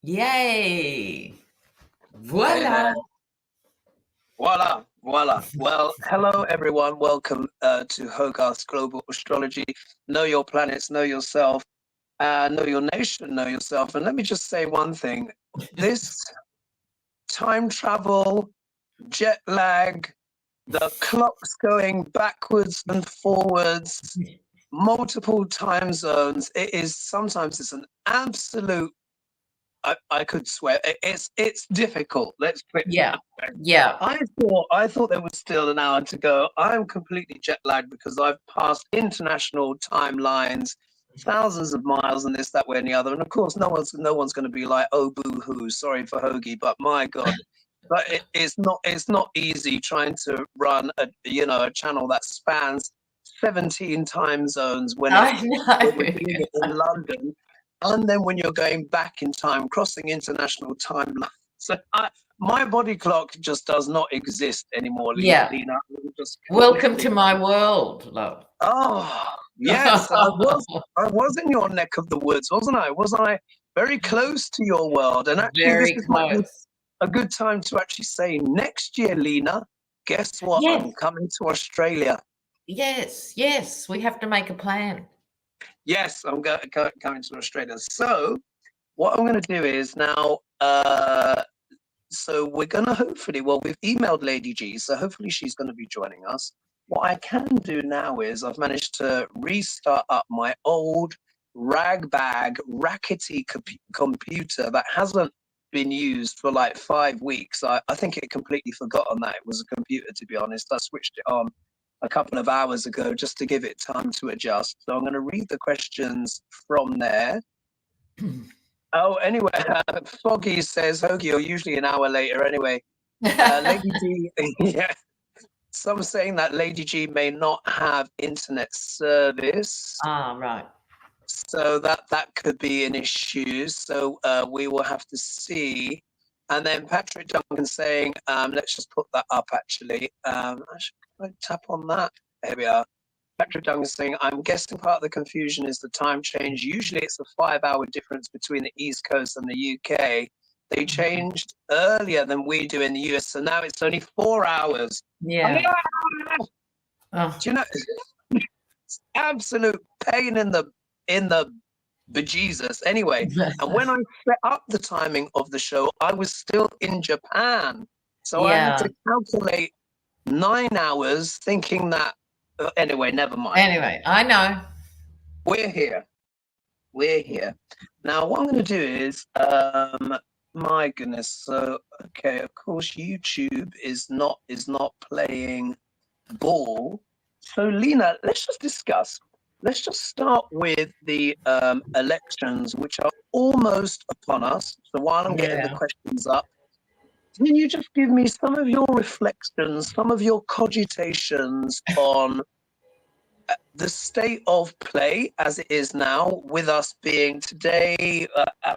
Yay! Voila! Voila, voila. Well, hello everyone. Welcome to HoGaLe's Global Astrology. Know your planets, know yourself, know your nation, know yourself. And let me just say one thing. This time travel, jet lag, the clocks going backwards and forwards, multiple time zones, sometimes it's an absolute, I could swear, it's difficult. Let's put it that way. Yeah. I thought there was still an hour to go. I'm completely jet lagged because I've passed international timelines, thousands of miles, and this, that, way, and the other. And of course, no one's going to be like, "Oh, boo-hoo, sorry for Hoagie," but my God, but it's not easy trying to run a channel that spans 17 time zones when we're doing it in London. And then when you're going back in time, crossing international timelines. So my body clock just does not exist anymore, Lena. Welcome to my world, love. Oh, yes. I was in your neck of the woods, wasn't I? Was I very close to your world? And actually, very this close. is a good time to actually say next year, Lena, guess what? Yes. I'm coming to Australia. Yes, we have to make a plan. Yes, I'm coming to Australia. So what I'm going to do is now, so we're going to hopefully, we've emailed Lady G, so hopefully she's going to be joining us. What I can do now is I've managed to restart up my old rackety computer that hasn't been used for like 5 weeks. I think it completely forgotten that it was a computer, to be honest. I switched it on a couple of hours ago just to give it time to adjust. So I'm going to read the questions from there. Oh, anyway, Foggy says, Hoagie, you're usually an hour later anyway. Lady G, yeah. Some saying that Lady G may not have internet service. Ah, right. So that could be an issue. So we will have to see. And then Patrick Duncan saying, let's just put that up actually. I tap on that. There we are. Patrick Duncan saying, I'm guessing part of the confusion is the time change. Usually it's a 5-hour difference between the East Coast and the UK. They changed earlier than we do in the US, so now it's only 4 hours. Yeah. Do you know, it's absolute pain in the bejesus. Anyway, and when I set up the timing of the show, I was still in Japan. So I had to calculate 9 hours thinking that, anyway, never mind. Anyway, I know. We're here. Now, what I'm going to do is, my goodness. So, okay, of course, YouTube is not playing ball. So, Lena, let's just discuss. Let's just start with the elections, which are almost upon us. So while I'm getting the questions up, can you just give me some of your reflections, some of your cogitations on the state of play as it is now, with us being today,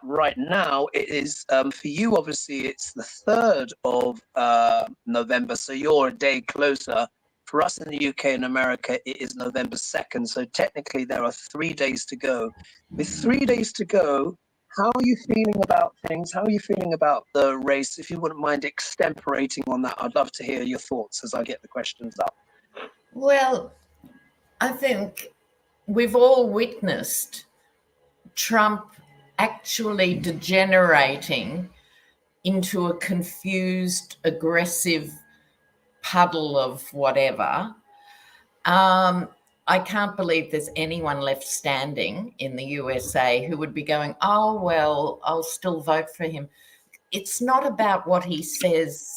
right now, it is, for you, obviously, it's the 3rd of November, so you're a day closer. For us in the UK and America, it is November 2nd, so technically there are 3 days to go. With 3 days to go, how are you feeling about things? How are you feeling about the race? If you wouldn't mind extemporating on that, I'd love to hear your thoughts as I get the questions up. Well, I think we've all witnessed Trump actually degenerating into a confused, aggressive puddle of whatever. I can't believe there's anyone left standing in the USA who would be going, oh, well, I'll still vote for him. It's not about what he says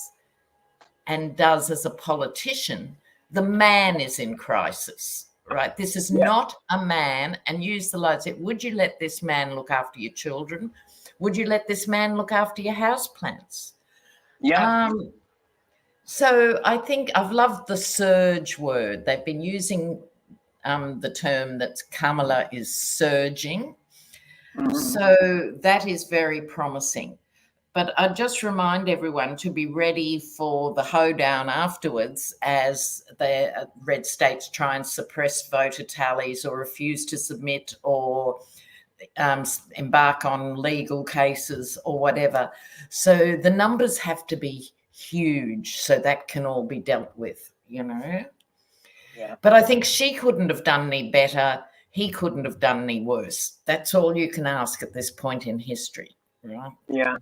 and does as a politician. The man is in crisis, right? This is not a man, and use the light. Would you let this man look after your children? Would you let this man look after your houseplants? Yeah. So I think I've loved the surge word. They've been using the term that Kamala is surging. So that is very promising. But I just remind everyone to be ready for the hoedown afterwards as the red states try and suppress voter tallies or refuse to submit or embark on legal cases or whatever. So the numbers have to be huge so that can all be dealt with, you know. Yeah. But I think she couldn't have done any better. He couldn't have done any worse. That's all you can ask at this point in history, right? Yeah.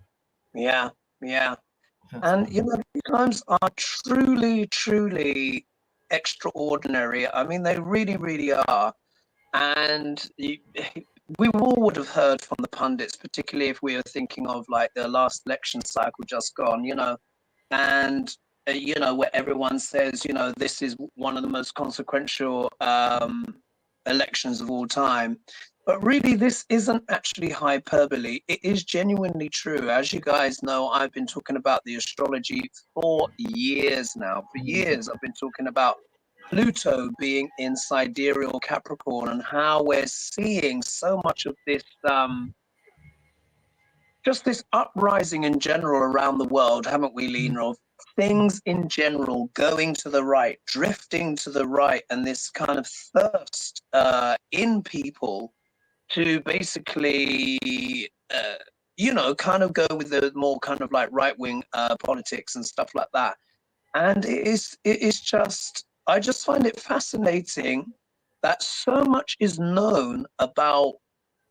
And you know, these times are truly, truly extraordinary. I mean, they really, really are. And we all would have heard from the pundits, particularly if we are thinking of like the last election cycle just gone, you know, and you know, where everyone says, you know, this is one of the most consequential elections of all time. But really, this isn't actually hyperbole. It is genuinely true. As you guys know, I've been talking about the astrology for years now. For years, I've been talking about Pluto being in sidereal Capricorn and how we're seeing so much of this, just this uprising in general around the world, haven't we, Lena? Of things in general going to the right, drifting to the right, and this kind of thirst in people to basically, you know, kind of go with the more kind of like right-wing politics and stuff like that. And it is just, I just find it fascinating that so much is known about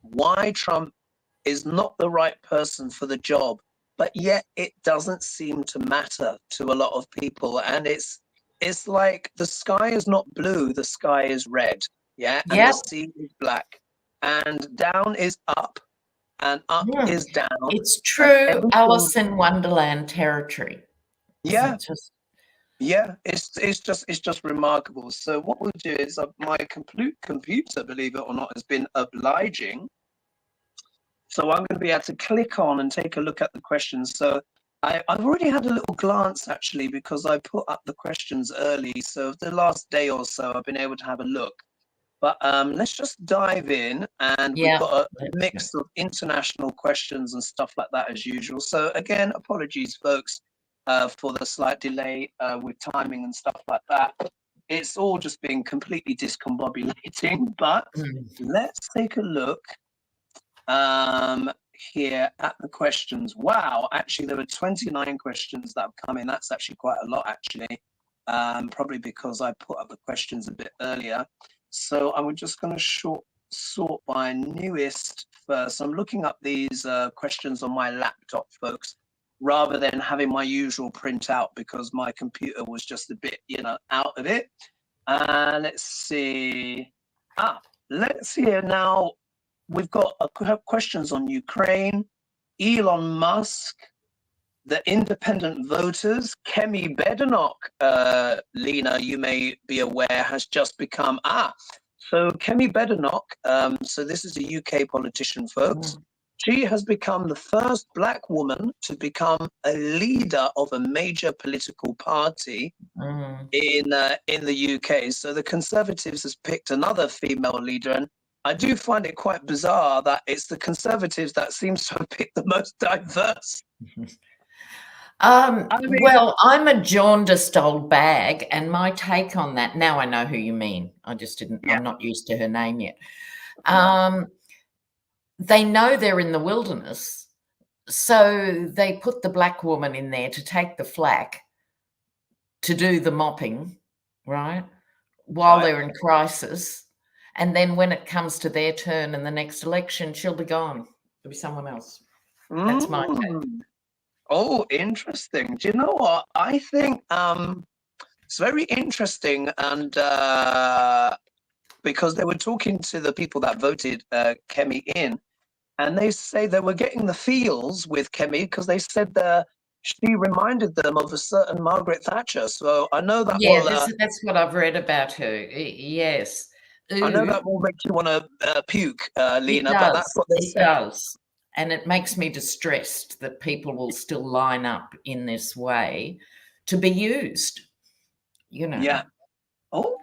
why Trump is not the right person for the job, but yet it doesn't seem to matter to a lot of people. And it's like the sky is not blue, the sky is red, yeah, and the sea is black. And down is up, and up is down. It's true Alice in Wonderland territory. Yeah, just... yeah. It's just remarkable. So what we'll do is my computer, believe it or not, has been obliging. So I'm going to be able to click on and take a look at the questions. So I've already had a little glance actually because I put up the questions early. So the last day or so, I've been able to have a look. But let's just dive in, and we've got a mix of international questions and stuff like that as usual. So again, apologies, folks, for the slight delay with timing and stuff like that. It's all just been completely discombobulating, but let's take a look here at the questions. Wow, actually, there were 29 questions that have come in. That's actually quite a lot, actually, probably because I put up the questions a bit earlier. So I'm just going to sort by newest first. I'm looking up these questions on my laptop, folks, rather than having my usual printout because my computer was just a bit, you know, out of it. Let's see. Let's see here now. We've got questions on Ukraine, Elon Musk, the independent voters. Kemi Badenoch, Lena, you may be aware, has just become so Kemi Badenoch, so this is a UK politician, folks. She has become the first Black woman to become a leader of a major political party in the UK. So the Conservatives has picked another female leader, and I do find it quite bizarre that it's the Conservatives that seems to have picked the most diverse. I mean, well, I'm a jaundiced old bag, and my take on that, now I know who you mean. I just didn't, I'm not used to her name yet. They know they're in the wilderness, so they put the Black woman in there to take the flak, to do the mopping, right, while they're in crisis. And then when it comes to their turn in the next election, she'll be gone. There'll be someone else. That's my take. Oh, interesting. Do you know what? I think it's very interesting, and because they were talking to the people that voted Kemi in, and they say they were getting the feels with Kemi because they said that she reminded them of a certain Margaret Thatcher. So I know that that's what I've read about her. Yes. I know that will make you want to puke, Lena, but that's what they say. It does. And it makes me distressed that people will still line up in this way to be used, you know. Yeah. Oh,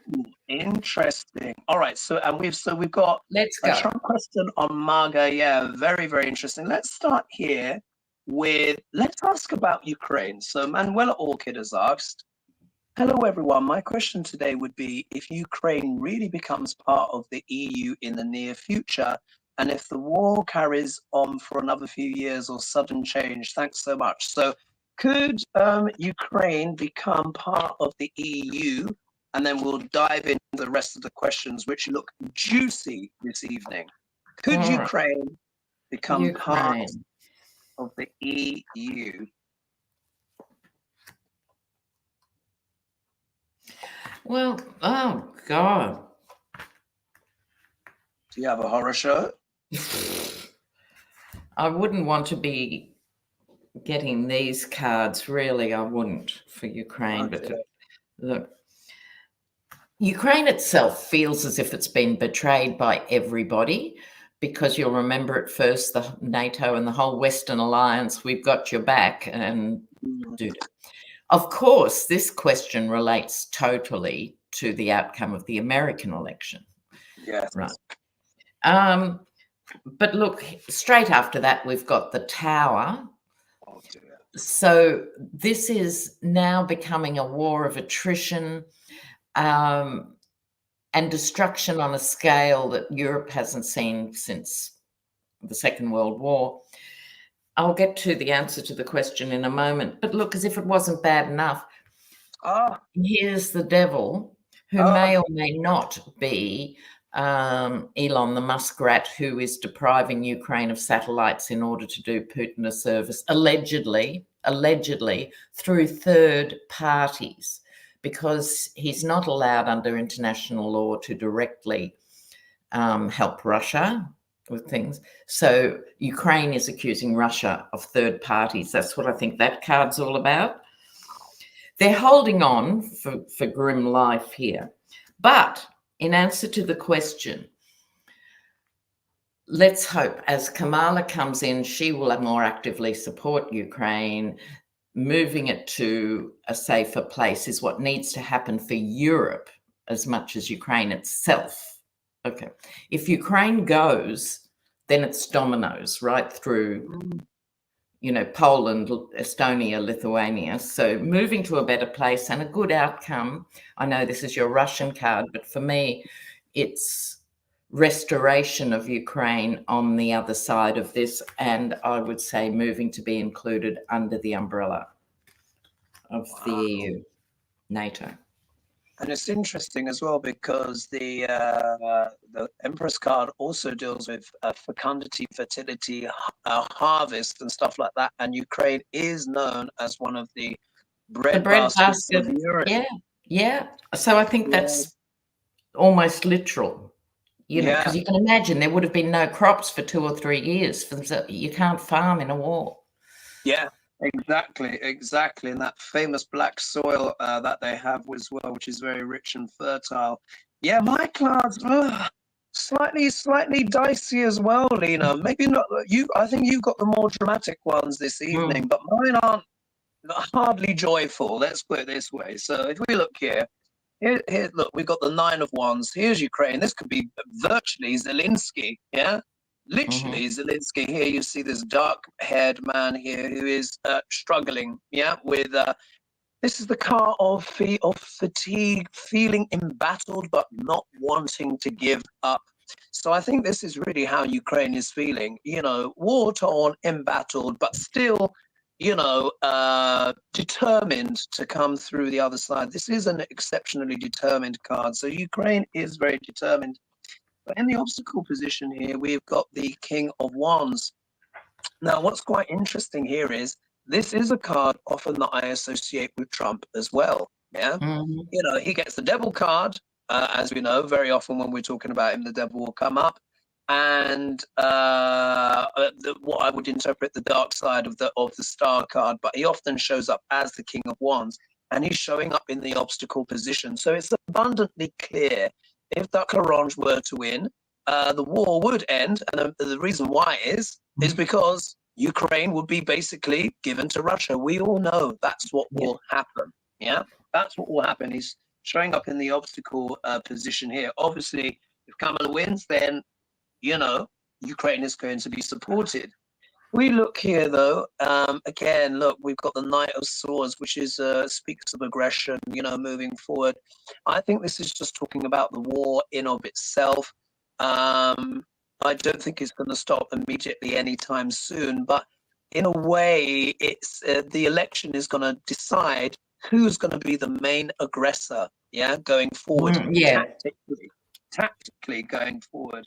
interesting. All right. So we've got a Trump question on MAGA. Yeah, very, very interesting. Let's start here with, let's ask about Ukraine. So Manuela Orchid has asked, hello, everyone. My question today would be, if Ukraine really becomes part of the EU in the near future, And if the war carries on for another few years or sudden change, thanks so much. So could Ukraine become part of the EU? And then we'll dive into the rest of the questions, which look juicy this evening. Could All right. Ukraine become part Ukraine. of the EU? Well, oh God. Do you have a horror show? I wouldn't want to be getting these cards, really. I wouldn't, for Ukraine. Okay. But look, Ukraine itself feels as if it's been betrayed by everybody, because you'll remember at first the NATO and the whole Western alliance, we've got your back, and dude. Of course, this question relates totally to the outcome of the American election. Yes. Right. But look, straight after that, we've got the Tower. Oh, dear. So this is now becoming a war of attrition and destruction on a scale that Europe hasn't seen since the Second World War. I'll get to the answer to the question in a moment. But look, as if it wasn't bad enough, here's the devil, who may or may not be Elon the muskrat, who is depriving Ukraine of satellites in order to do Putin a service, allegedly through third parties, because he's not allowed under international law to directly help Russia with things. So Ukraine is accusing Russia of third parties. That's what I think that card's all about. They're holding on for grim life here. But in answer to the question, let's hope as Kamala comes in, she will more actively support Ukraine. Moving it to a safer place is what needs to happen for Europe as much as Ukraine itself. Okay. If Ukraine goes, then it's dominoes right through, Poland, Estonia, Lithuania. So moving to a better place and a good outcome. I know this is your Russian card, but for me, it's restoration of Ukraine on the other side of this, and I would say moving to be included under the umbrella of the EU, NATO. And it's interesting as well because the Empress card also deals with fecundity, fertility, harvest, and stuff like that. And Ukraine is known as one of the bread baskets of Europe. Yeah. So I think that's almost literal, because you can imagine there would have been no crops for 2 or 3 years. You can't farm in a war. Yeah. Exactly. And that famous black soil that they have as well, which is very rich and fertile. Yeah, my cards slightly dicey as well, Lena. Maybe not you. I think you've got the more dramatic ones this evening, but mine aren't hardly joyful. Let's put it this way. So if we look here, look, we've got the 9 of Wands. Here's Ukraine. This could be virtually Zelensky. Yeah. Literally, Zelensky. Here you see this dark-haired man here who is struggling, with this is the card of fatigue, feeling embattled but not wanting to give up. So I think this is really how Ukraine is feeling, war-torn, embattled, but still, determined to come through the other side. This is an exceptionally determined card. So Ukraine is very determined. But in the obstacle position here, we've got the King of Wands. Now, what's quite interesting here is this is a card often that I associate with Trump as well. Yeah. He gets the devil card, as we know, very often when we're talking about him, the devil will come up. And what I would interpret the dark side of the star card, but he often shows up as the King of Wands, and he's showing up in the obstacle position. So it's abundantly clear. If Dr. Orange were to win, the war would end. And the reason why is because Ukraine would be basically given to Russia. We all know that's what will happen. Yeah, that's what will happen. He's showing up in the obstacle position here. Obviously, if Kamala wins, then, Ukraine is going to be supported. We look here, though. Again, look, we've got the Knight of Swords, which is speaks of aggression, moving forward. I think this is just talking about the war in of itself. I don't think it's going to stop immediately anytime soon. But in a way, it's the election is going to decide who's going to be the main aggressor, going forward, Yeah. tactically going forward.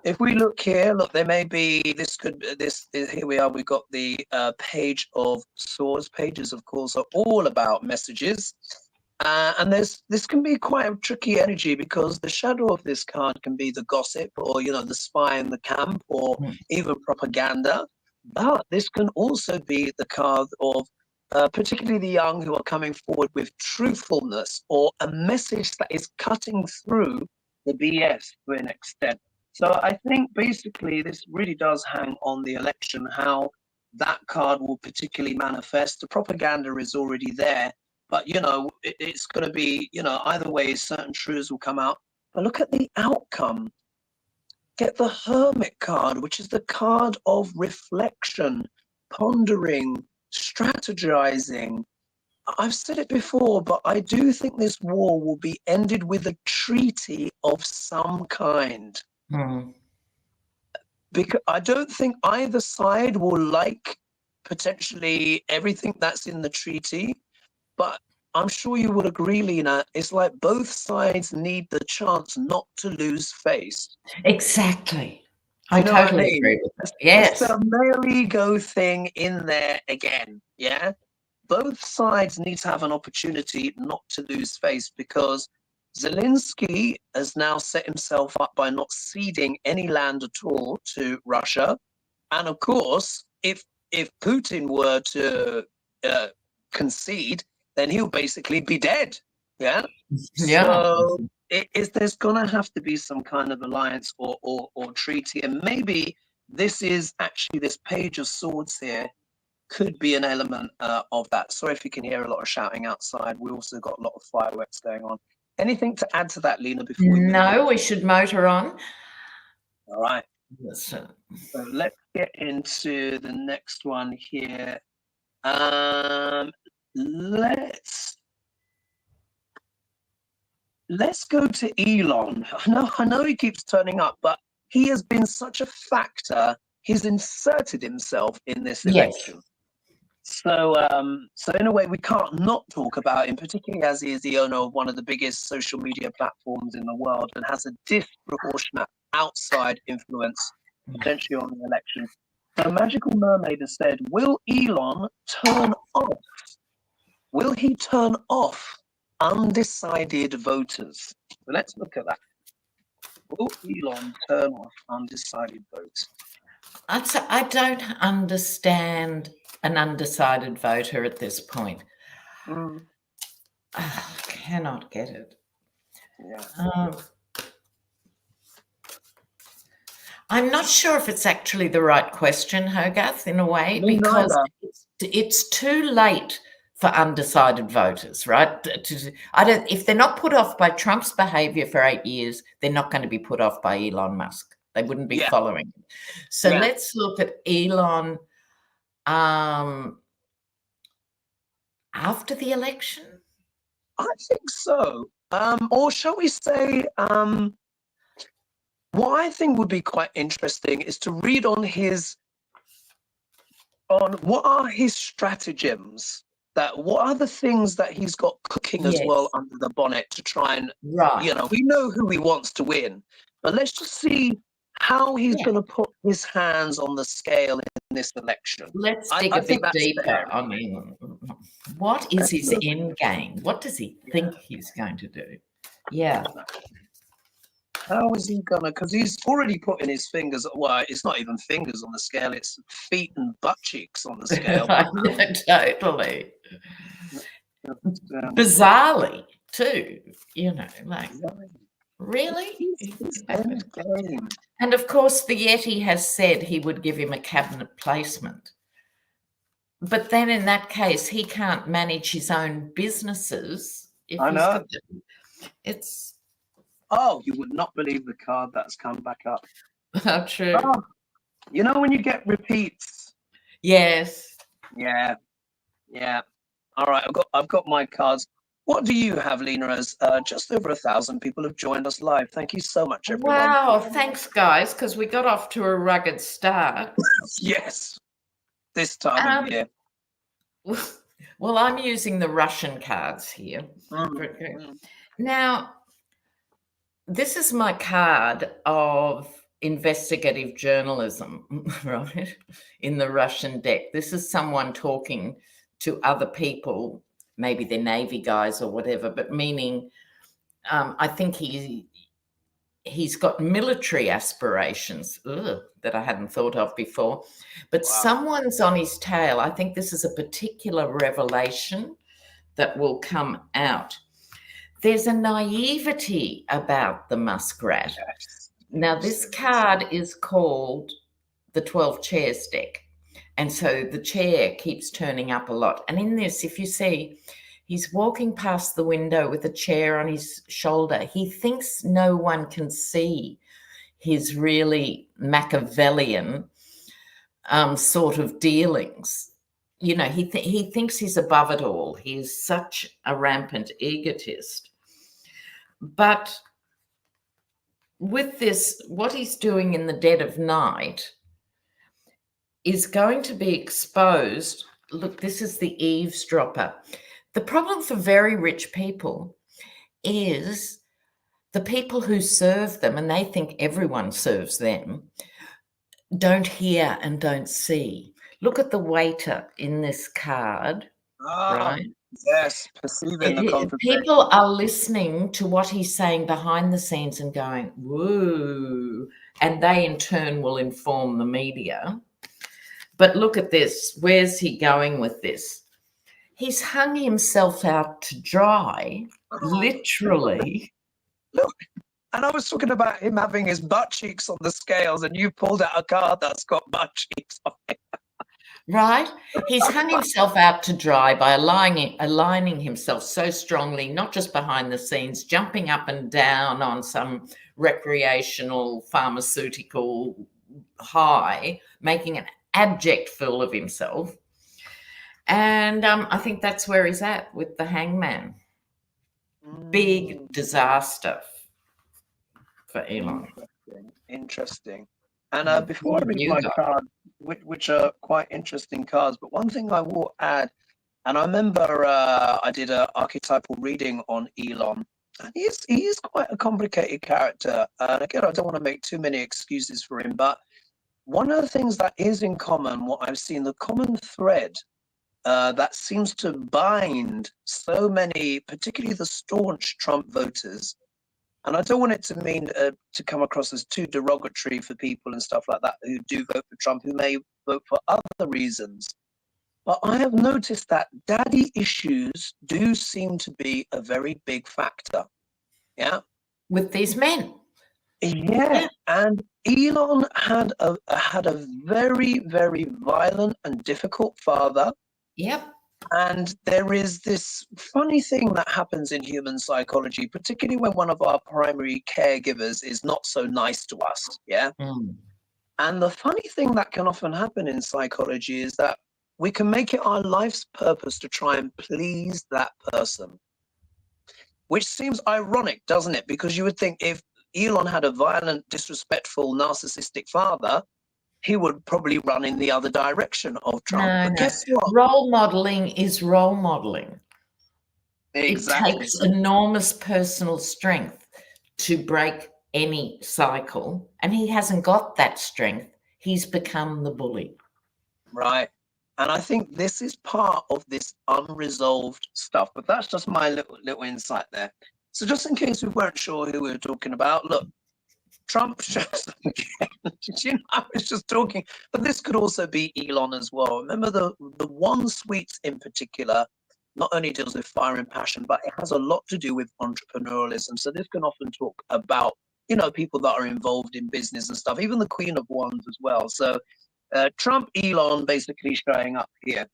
If we look here, look, there may be, here we are, we've got the Page of Swords. Pages, of course, are all about messages. And this can be quite a tricky energy, because the shadow of this card can be the gossip, or, the spy in the camp, or even propaganda. But this can also be the card of particularly the young who are coming forward with truthfulness, or a message that is cutting through the BS to an extent. So I think basically this really does hang on the election, how that card will particularly manifest. The propaganda is already there, but, it's going to be, either way, certain truths will come out. But look at the outcome. Get the Hermit card, which is the card of reflection, pondering, strategizing. I've said it before, but I do think this war will be ended with a treaty of some kind. Because I don't think either side will like potentially everything that's in the treaty, but I'm sure you would agree, Lena, it's like both sides need the chance not to lose face. Exactly. I totally agree with that. Yes. It's a male ego thing in there again, yeah? Both sides need to have an opportunity not to lose face, because Zelensky has now set himself up by not ceding any land at all to Russia. And of course, if Putin were to concede, then he'll basically be dead. Yeah. So there's gonna have to be some kind of alliance or treaty, and maybe this is actually this Page of Swords here could be an element of that. Sorry if you can hear a lot of shouting outside. We also got a lot of fireworks going on. Anything to add to that, Lena? Before we move on? We should motor on. All right. So let's get into the next one here. Let's go to Elon. I know he keeps turning up, but he has been such a factor. He's inserted himself in this election. Yes. So in a way, we can't not talk about him, particularly as he is the owner of one of the biggest social media platforms in the world and has a disproportionate outside influence potentially on the election. So Magical Mermaid has said, will Elon turn off? Will he turn off undecided voters? So let's look at that. Will Elon turn off undecided voters? I don't understand an undecided voter at this point. I cannot get it. Yeah. I'm not sure if it's actually the right question, Hogarth, in a way, because it's too late for undecided voters, right? If they're not put off by Trump's behavior for 8 years, they're not going to be put off by Elon Musk. They wouldn't be following him. So let's look at Elon after the election. I think so. Or shall we say, what I think would be quite interesting is to read on what are his stratagems, what are the things that he's got cooking as well under the bonnet to try and, we know who he wants to win, but let's just see how he's going to put his hands on the scale in this election. Let's dig a bit deeper. I mean, what is his end game? What does he think he's going to do? Yeah. How is he gonna? Because he's already putting his fingers. Well, it's not even fingers on the scale; it's feet and butt cheeks on the scale. Totally. Bizarrely, too. Really. And of course, the Yeti has said he would give him a cabinet placement. But then, in that case, he can't manage his own businesses. I know. It's. Oh, you would not believe the card that's come back up. Oh, true. Oh, when you get repeats. Yes. Yeah. All right, I've got my cards. What do you have, Lena? As just over 1,000 people have joined us live. Thank you so much, everyone. Wow, thanks, guys, because we got off to a rugged start. Yes, this time of year. Well, I'm using the Russian cards here. Now, this is my card of investigative journalism, right, in the Russian deck. This is someone talking to other people, maybe they're Navy guys or whatever, but meaning I think he's got military aspirations that I hadn't thought of before, but someone's on his tail. I think this is a particular revelation that will come out. There's a naivety about the muskrat. Yes. Now, this card is called the 12 Chairs deck. And so the chair keeps turning up a lot. And in this, if you see, he's walking past the window with a chair on his shoulder. He thinks no one can see his really Machiavellian sort of dealings. You know, he thinks he's above it all. He's such a rampant egotist. But with this, what he's doing in the dead of night is going to be exposed. Look, this is the eavesdropper. The problem for very rich people is the people who serve them, and they think everyone serves them, don't hear and don't see. Look at the waiter in this card, right? Yes, perceiving the conversation. People are listening to what he's saying behind the scenes and going, woo, and they in turn will inform the media. But look at this. Where's he going with this? He's hung himself out to dry, literally. Look, and I was talking about him having his butt cheeks on the scales, and you pulled out a card that's got butt cheeks on it. Right? He's hung himself out to dry by aligning himself so strongly, not just behind the scenes, jumping up and down on some recreational pharmaceutical high, making an abject fool of himself. And I think that's where he's at with the hangman. Big disaster for Elon. Interesting. And before I read my card, which are quite interesting cards, but one thing I will add, and I remember I did an archetypal reading on Elon, and he is quite a complicated character. And again, I don't want to make too many excuses for him, but one of the things that is in common, what I've seen, the common thread that seems to bind so many, particularly the staunch Trump voters, and I don't want it to mean to come across as too derogatory for people and stuff like that who do vote for Trump, who may vote for other reasons. But I have noticed that daddy issues do seem to be a very big factor. Yeah. With these men. Yeah. And Elon had a very, very violent and difficult father. Yep. And there is this funny thing that happens in human psychology, particularly when one of our primary caregivers is not so nice to us. Yeah. And the funny thing that can often happen in psychology is that we can make it our life's purpose to try and please that person, which seems ironic, doesn't it? Because you would think if Elon had a violent, disrespectful, narcissistic father, he would probably run in the other direction of Trump. No, but guess what? Role modeling is role modeling. Exactly. It takes enormous personal strength to break any cycle, and he hasn't got that strength. He's become the bully. Right. And I think this is part of this unresolved stuff, but that's just my little insight there. So just in case we weren't sure who we were talking about, look, Trump just, you know, I was just talking, but this could also be Elon as well. Remember the one sweets in particular, not only deals with fire and passion, but it has a lot to do with entrepreneurialism. So this can often talk about, you know, people that are involved in business and stuff, even the Queen of Wands as well. So Trump, Elon basically showing up here.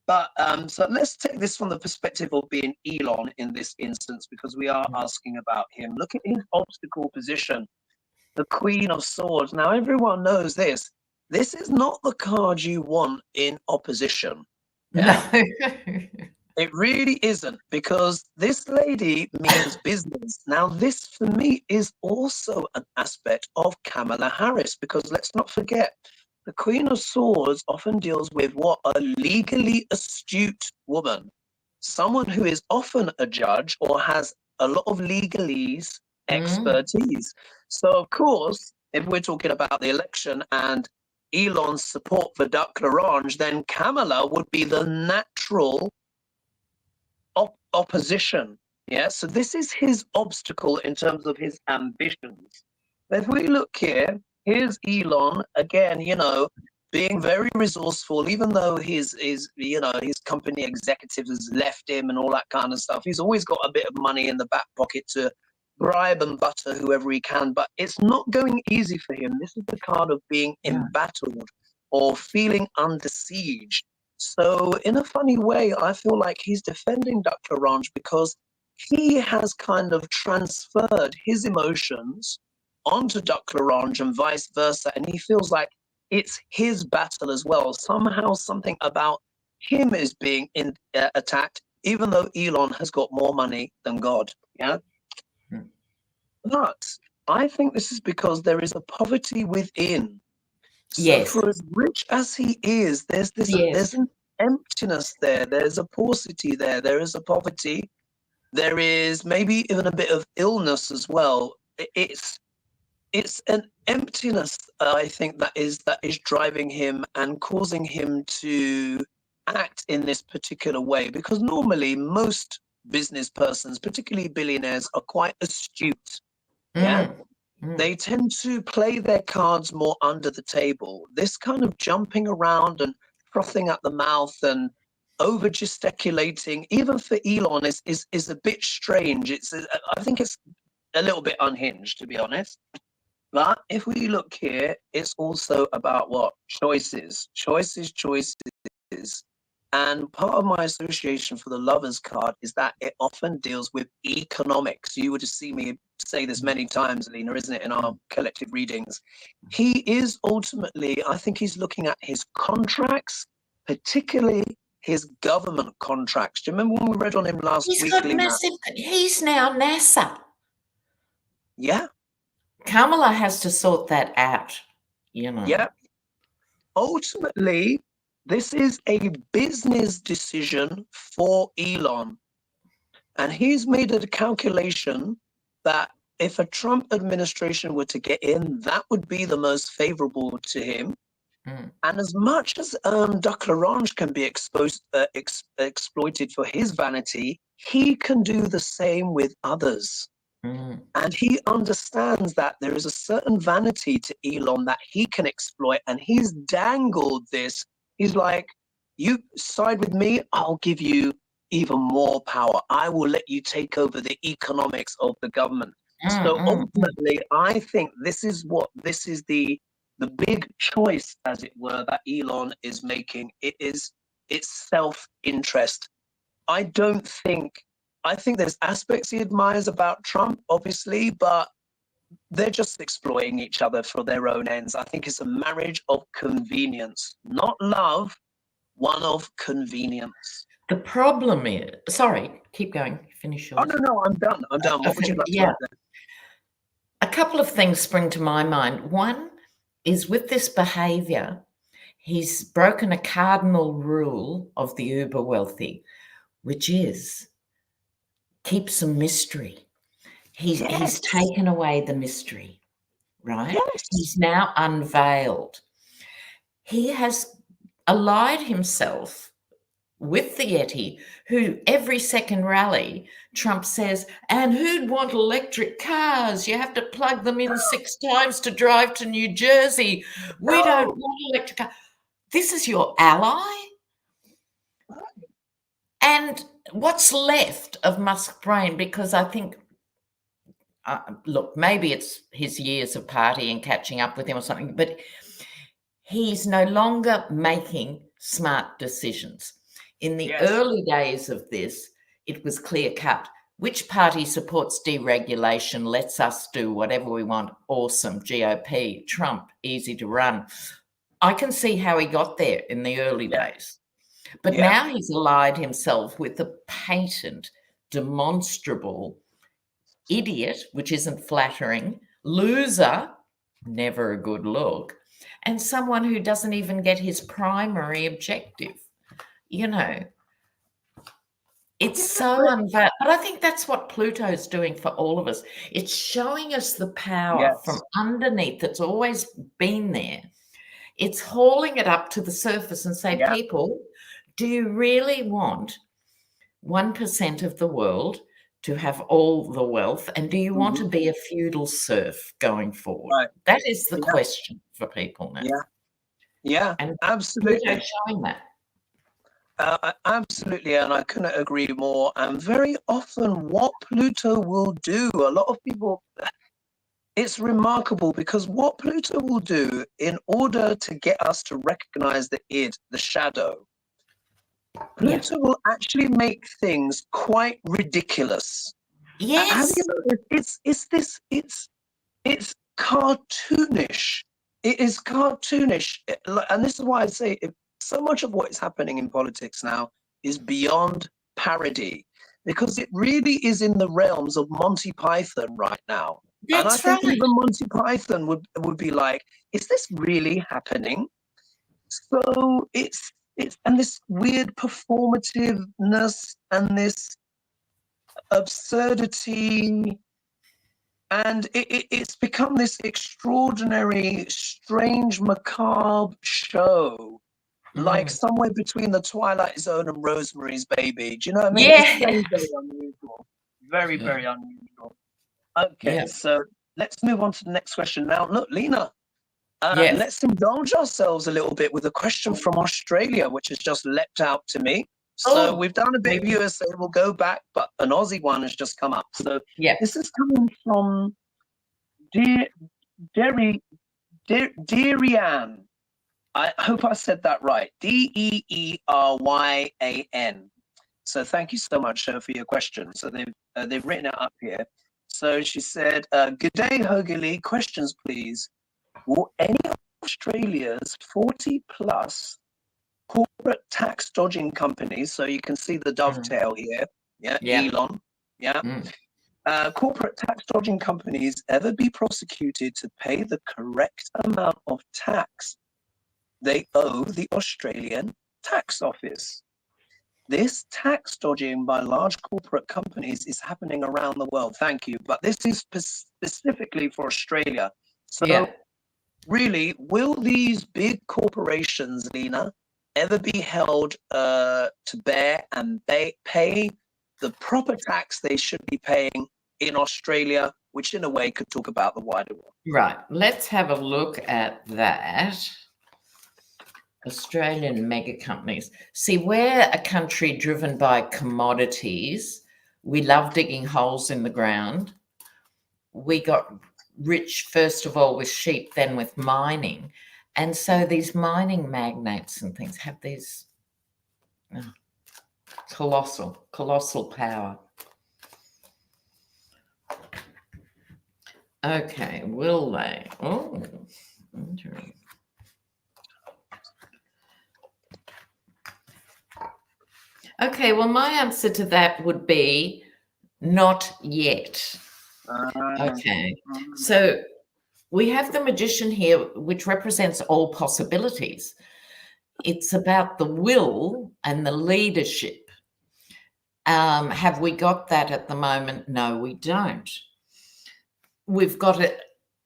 But so let's take this from the perspective of being Elon in this instance, because we are asking about him. Look at his obstacle position. The Queen of Swords. Now, everyone knows this. This is not the card you want in opposition. Yeah? No. It really isn't, because this lady means business. Now, this for me is also an aspect of Kamala Harris, because let's not forget, the Queen of Swords often deals with what? A legally astute woman, someone who is often a judge or has a lot of legalese expertise. So, of course, if we're talking about the election and Elon's support for Duck L'Orange, then Kamala would be the natural opposition. Yeah, so this is his obstacle in terms of his ambitions. If we look here, here's Elon again, being very resourceful, even though his company executives has left him and all that kind of stuff. He's always got a bit of money in the back pocket to bribe and butter whoever he can, but it's not going easy for him. This is the card of being embattled or feeling under siege. So in a funny way, I feel like he's defending Duck L'Orange because he has kind of transferred his emotions onto Duck L'Orange and vice versa. And he feels like it's his battle as well. Somehow something about him is being attacked, even though Elon has got more money than God. Yeah. But I think this is because there is a poverty within. So for as rich as he is, there's an emptiness there. There's a paucity there. There is a poverty. There is maybe even a bit of illness as well. It's an emptiness, I think, that is driving him and causing him to act in this particular way. Because normally most business persons, particularly billionaires, are quite astute. Yeah. They tend to play their cards more under the table. This kind of jumping around and frothing at the mouth and over gesticulating, even for Elon, is a bit strange. I think it's a little bit unhinged, to be honest. But if we look here, it's also about what? Choices. And part of my association for the Lovers card is that it often deals with economics. You would have seen me say this many times, Lena, isn't it, in our collective readings? He is ultimately, I think he's looking at his contracts, particularly his government contracts. Do you remember when we read on him last week, Lena? He's now NASA. Yeah. Kamala has to sort that out, Yeah. Ultimately, this is a business decision for Elon. And he's made a calculation that if a Trump administration were to get in, that would be the most favorable to him. And as much as Duck L'Orange can be exploited for his vanity, he can do the same with others. And he understands that there is a certain vanity to Elon that he can exploit, and he's dangled this. He's like, you side with me, I'll give you even more power. I will let you take over the economics of the government. So ultimately, I think this is the big choice, as it were, that Elon is making. It's self-interest. I think there's aspects he admires about Trump, obviously, but they're just exploiting each other for their own ends. I think it's a marriage of convenience, not love, one of convenience. The problem is, sorry, keep going, finish yours. Oh, no, I'm done. What would you like to add there? A couple of things spring to my mind. One is, with this behavior, he's broken a cardinal rule of the uber wealthy, which is keep some mystery. He's taken away the mystery, right? Yes. He's now unveiled. He has allied himself with the Yeti, who every second rally, Trump says, and who'd want electric cars? You have to plug them in 6 times to drive to New Jersey. We don't want electric cars. This is your ally? And what's left of Musk's brain? Because I think, look, maybe it's his years of partying catching up with him or something, but he's no longer making smart decisions. In the early days of this, it was clear cut. Which party supports deregulation, lets us do whatever we want? Awesome. GOP. Trump, easy to run. I can see how he got there in the early days. But Yeah. now he's allied himself with a patent, demonstrable idiot, which isn't flattering, loser, never a good look, and someone who doesn't even get his primary objective. You know, it's so unfair. But I think that's what Pluto's doing for all of us. It's showing us the power from Yes. underneath that's always been there. It's hauling it up to the surface and say, Yeah. people, do you really want 1% of the world to have all the wealth? And do you want to be a feudal serf going forward? Right. That is the Yeah. question for people now. Yeah. Yeah. And Absolutely. Pluto's showing that. Absolutely, and I couldn't agree more. And very often, what Pluto will do, a lot of people, it's remarkable because what Pluto will do in order to get us to recognize the id, the shadow, Pluto will actually make things quite ridiculous. Have Yes. you noticed? It's cartoonish. It is cartoonish, and this is why I say so much of what is happening in politics now is beyond parody, because it really is in the realms of Monty Python right now. And I That's think right. even Monty Python would be like, is this really happening? So it's and this weird performativeness and this absurdity, and it's become this extraordinary, strange, macabre show, like somewhere between the Twilight Zone and Rosemary's Baby. Do you know what I mean? It's very, very unusual. Very, very unusual. Okay, so let's move on to the next question now. Look, Lena, let's indulge ourselves a little bit with a question from Australia, which has just leapt out to me. So we've done a bit of USA, we'll go back, but an Aussie one has just come up. So this is coming from Derian. I hope I said that right. Deeryan. So thank you so much for your question. So they've written it up here. So she said, "Good day, HoGaLe's. Questions, please. Will any of Australia's 40+ corporate tax dodging companies," so you can see the dovetail here, Elon, corporate tax dodging companies ever be prosecuted to pay the correct amount of tax they owe the Australian Tax Office? This tax dodging by large corporate companies is happening around the world. Thank you. But this is specifically for Australia. So really, will these big corporations, Lena, ever be held to bear and pay the proper tax they should be paying in Australia, which in a way could talk about the wider world? Right. Let's have a look at that. Australian mega companies. See, we're a country driven by commodities. We love digging holes in the ground. We got rich, first of all, with sheep, then with mining. And so these mining magnates and things have these colossal power. Okay, will they? Oh, interesting. Okay, well, my answer to that would be not yet. Okay, so we have the Magician here, which represents all possibilities. It's about the will and the leadership. Have we got that at the moment? No, we don't. We've got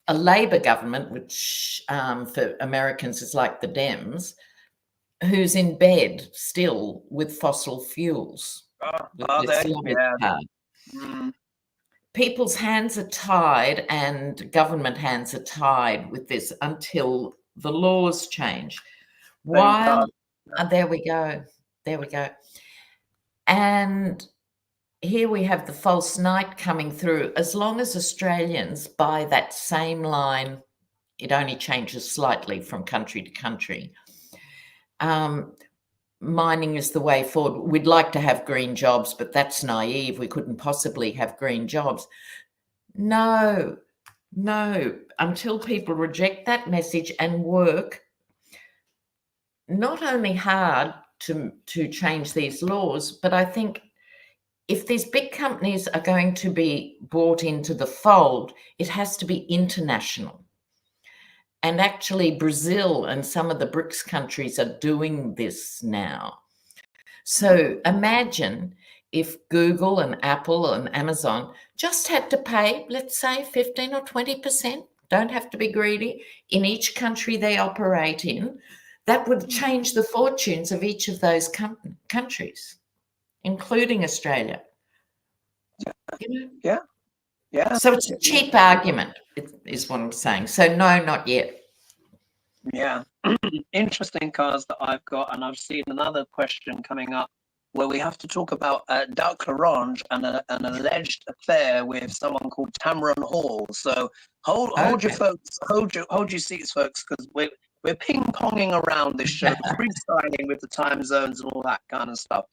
a Labor government, which for Americans is like the Dems, who's in bed still with fossil fuels. People's hands are tied and government hands are tied with this until the laws change. While there we go. And here we have the false knight coming through. As long as Australians buy that same line, it only changes slightly from country to country. Mining is the way forward. We'd like to have green jobs, but that's naive. We couldn't possibly have green jobs. No. Until people reject that message and work not only hard, to change these laws. But I think if these big companies are going to be brought into the fold, it has to be international. And actually, Brazil and some of the BRICS countries are doing this now. So imagine if Google and Apple and Amazon just had to pay, let's say, 15 or 20%, don't have to be greedy, in each country they operate in. That would change the fortunes of each of those countries, including Australia. Yeah. So it's a cheap argument, is what I'm saying. So no, not yet. Yeah. Interesting cards that I've got, and I've seen another question coming up where we have to talk about Duck Orange and an alleged affair with someone called Tamron Hall. So hold your folks, hold your seats, folks, because we're ping-ponging around this show, freestyling with the time zones and all that kind of stuff.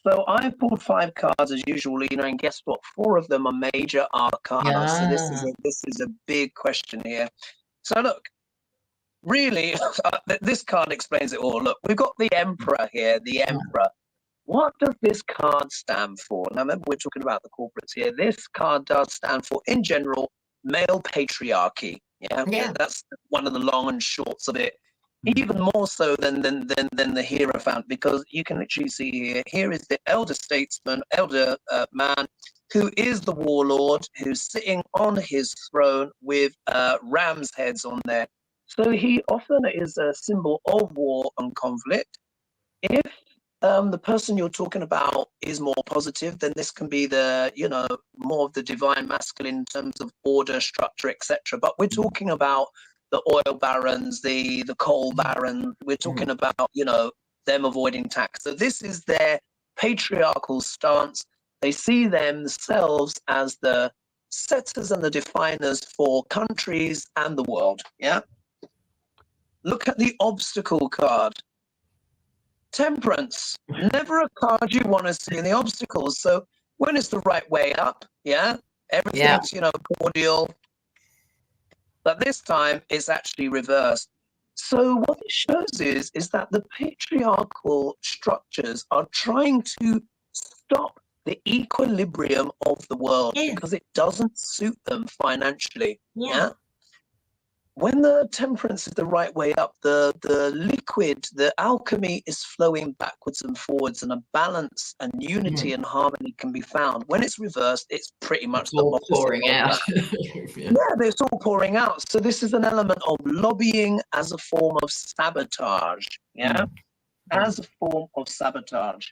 So I pulled 5 cards as usual, Lena, and guess what? 4 of them are major arcana. Yeah. So this is a big question here. So look, really, this card explains it all. Look, we've got the Emperor here, the Emperor. What does this card stand for? Now, remember, we're talking about the corporates here. This card does stand for, in general, male patriarchy. Yeah. That's one of the long and shorts of it. Even more so than the Hierophant, because you can literally see here is the elder statesman, elder man, who is the warlord, who's sitting on his throne with ram's heads on there. So he often is a symbol of war and conflict. If the person you're talking about is more positive, then this can be the, more of the divine masculine in terms of order, structure, etc. But we're talking about the oil barons, the coal barons. We're talking about, them avoiding tax. So this is their patriarchal stance. They see themselves as the setters and the definers for countries and the world. Yeah. Look at the obstacle card. Temperance, never a card you want to see in the obstacles. So when it's the right way up, everything's, cordial. But this time it's actually reversed. So what it shows is that the patriarchal structures are trying to stop the equilibrium of the world because it doesn't suit them financially. Yeah. When the temperance is the right way up, the liquid, the alchemy is flowing backwards and forwards, and a balance and unity and harmony can be found. When it's reversed, it's pretty much the opposite. Pouring out. It's all pouring out. So this is an element of lobbying as a form of sabotage. As a form of sabotage.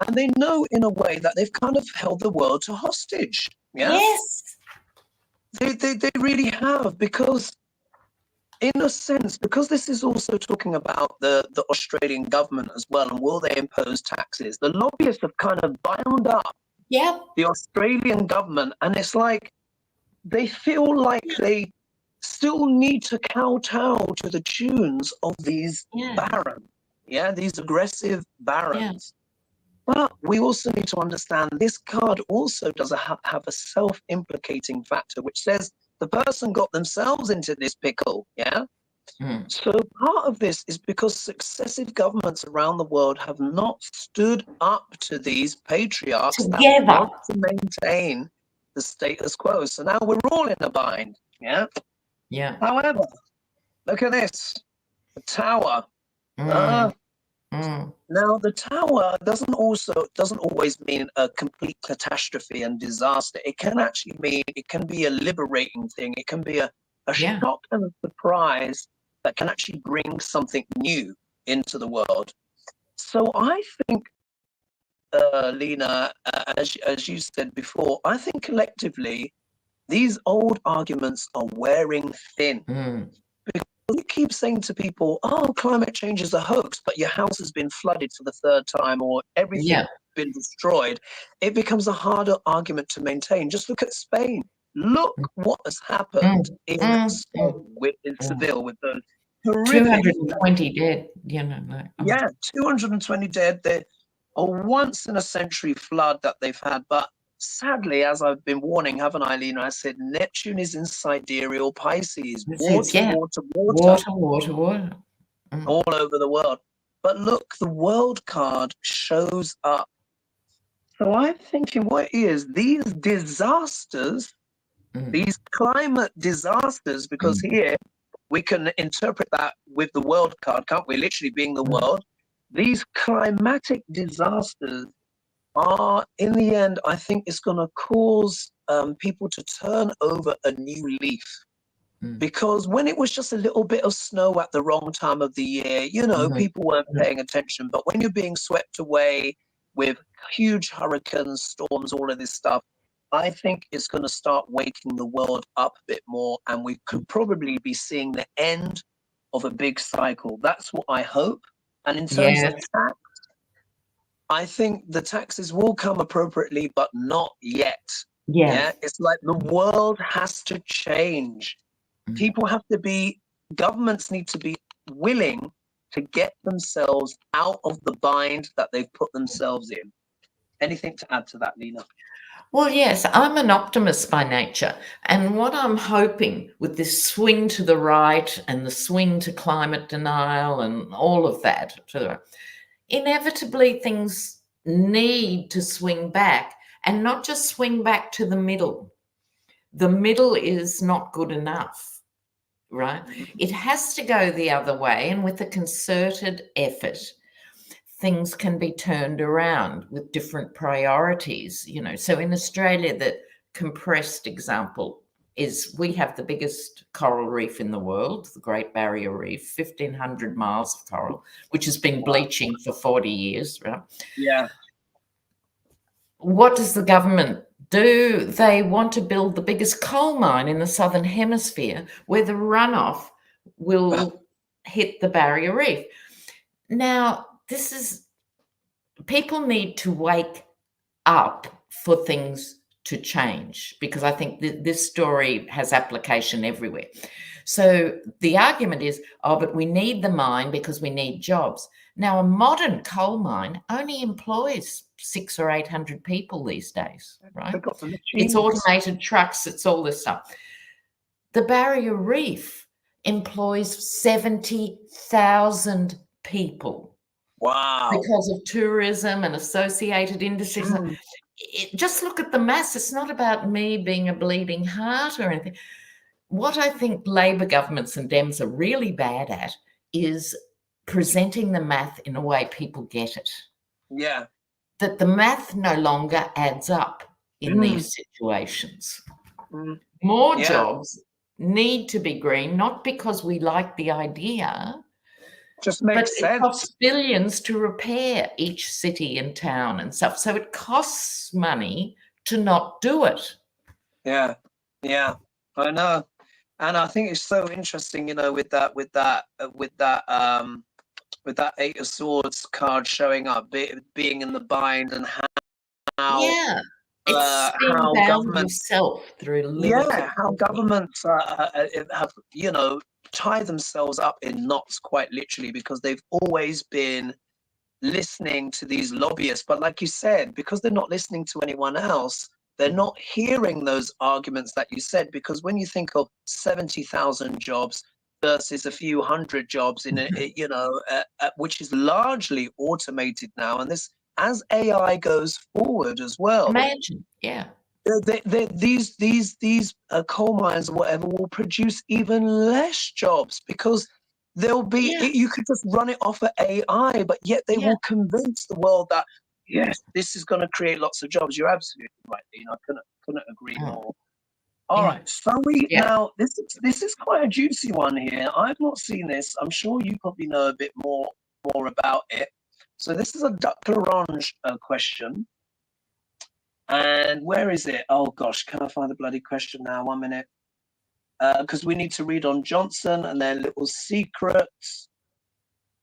And they know in a way that they've kind of held the world to hostage. Yes. They really have, because in a sense, because this is also talking about the Australian government as well, and will they impose taxes? The lobbyists have kind of bound up the Australian government, and it's like they feel like they still need to kowtow to the tunes of these barons, these aggressive barons. But we also need to understand this card also does have a self-implicating factor, which says the person got themselves into this pickle, So part of this is because successive governments around the world have not stood up to these patriarchs that want to maintain the status quo. So now we're all in a bind, However, look at this, the Tower. Now, the Tower doesn't always mean a complete catastrophe and disaster. It can actually mean, it can be a liberating thing. It can be a shock and a surprise that can actually bring something new into the world. So I think, Lena, as you said before, I think collectively, these old arguments are wearing thin. You keep saying to people, climate change is a hoax, but your house has been flooded for the 3rd time, or everything's been destroyed. It becomes a harder argument to maintain. Just look at Spain. Look what has happened in Seville with those horrific 220 dead. 220 dead. They're a once-in-a-century flood that they've had, but sadly, as I've been warning, haven't I, Lena? I said Neptune is in sidereal Pisces. Water. Water. All over the world. But look, the world card shows up. So I'm thinking, what is these disasters, these climate disasters, because here we can interpret that with the world card, can't we? Literally being the world. These climatic disasters are, in the end, I think it's going to cause people to turn over a new leaf. Because when it was just a little bit of snow at the wrong time of the year, you know, people weren't paying attention. But when you're being swept away with huge hurricanes, storms, all of this stuff, I think it's going to start waking the world up a bit more. And we could probably be seeing the end of a big cycle. That's what I hope. And in terms of tax, I think the taxes will come appropriately, but not yet. Yeah, it's like the world has to change. People have to be, governments need to be willing to get themselves out of the bind that they've put themselves in. Anything to add to that, Lena? Well, yes, I'm an optimist by nature. And what I'm hoping with this swing to the right and the swing to climate denial and all of that, inevitably things need to swing back, and not just swing back to the middle. The middle is not good enough, right? It has to go the other way, and with a concerted effort, things can be turned around with different priorities, you know. So in Australia, the compressed example is we have the biggest coral reef in the world, the Great Barrier Reef, 1,500 miles of coral, which has been bleaching for 40 years, right? Yeah. What does the government do? They want to build the biggest coal mine in the Southern Hemisphere where the runoff will hit the Barrier Reef. Now, this is, people need to wake up for things to change, because I think this story has application everywhere. So the argument is, oh, but we need the mine because we need jobs. Now, a modern coal mine only employs 600 or 800 people these days, right? It's automated trucks, it's all this stuff. The Barrier Reef employs 70,000 people. Wow. Because of tourism and associated industries. Just look at the mass. It's not about me being a bleeding heart or anything. What I think Labor governments and Dems are really bad at is presenting the math in a way people get it. Yeah. That the math no longer adds up in these situations. More jobs need to be green, not because we like the idea, just makes sense. It costs billions to repair each city and town and stuff. So it costs money to not do it. Yeah, yeah, I know. And I think it's so interesting, you know, with that Eight of Swords card showing up, being in the bind, and how it's how governments yourself through limited how governments have, you know, tie themselves up in knots, quite literally, because they've always been listening to these lobbyists. But like you said, because they're not listening to anyone else, they're not hearing those arguments that you said. Because when you think of 70,000 jobs versus a few hundred jobs in you know, which is largely automated now, and this, as AI goes forward as well. Imagine, these coal mines or whatever will produce even less jobs, because there'll be, you could just run it off of AI, but yet they will convince the world that, yes, this is going to create lots of jobs. You're absolutely right, Lena. I couldn't agree more. All right, so now this is quite a juicy one here. I've not seen this. I'm sure you probably know a bit more about it. So this is a Duck L'Orange question. And where is it? Oh gosh, can I find the bloody question now? 1 minute. Because we need to read on Johnson and their little secrets.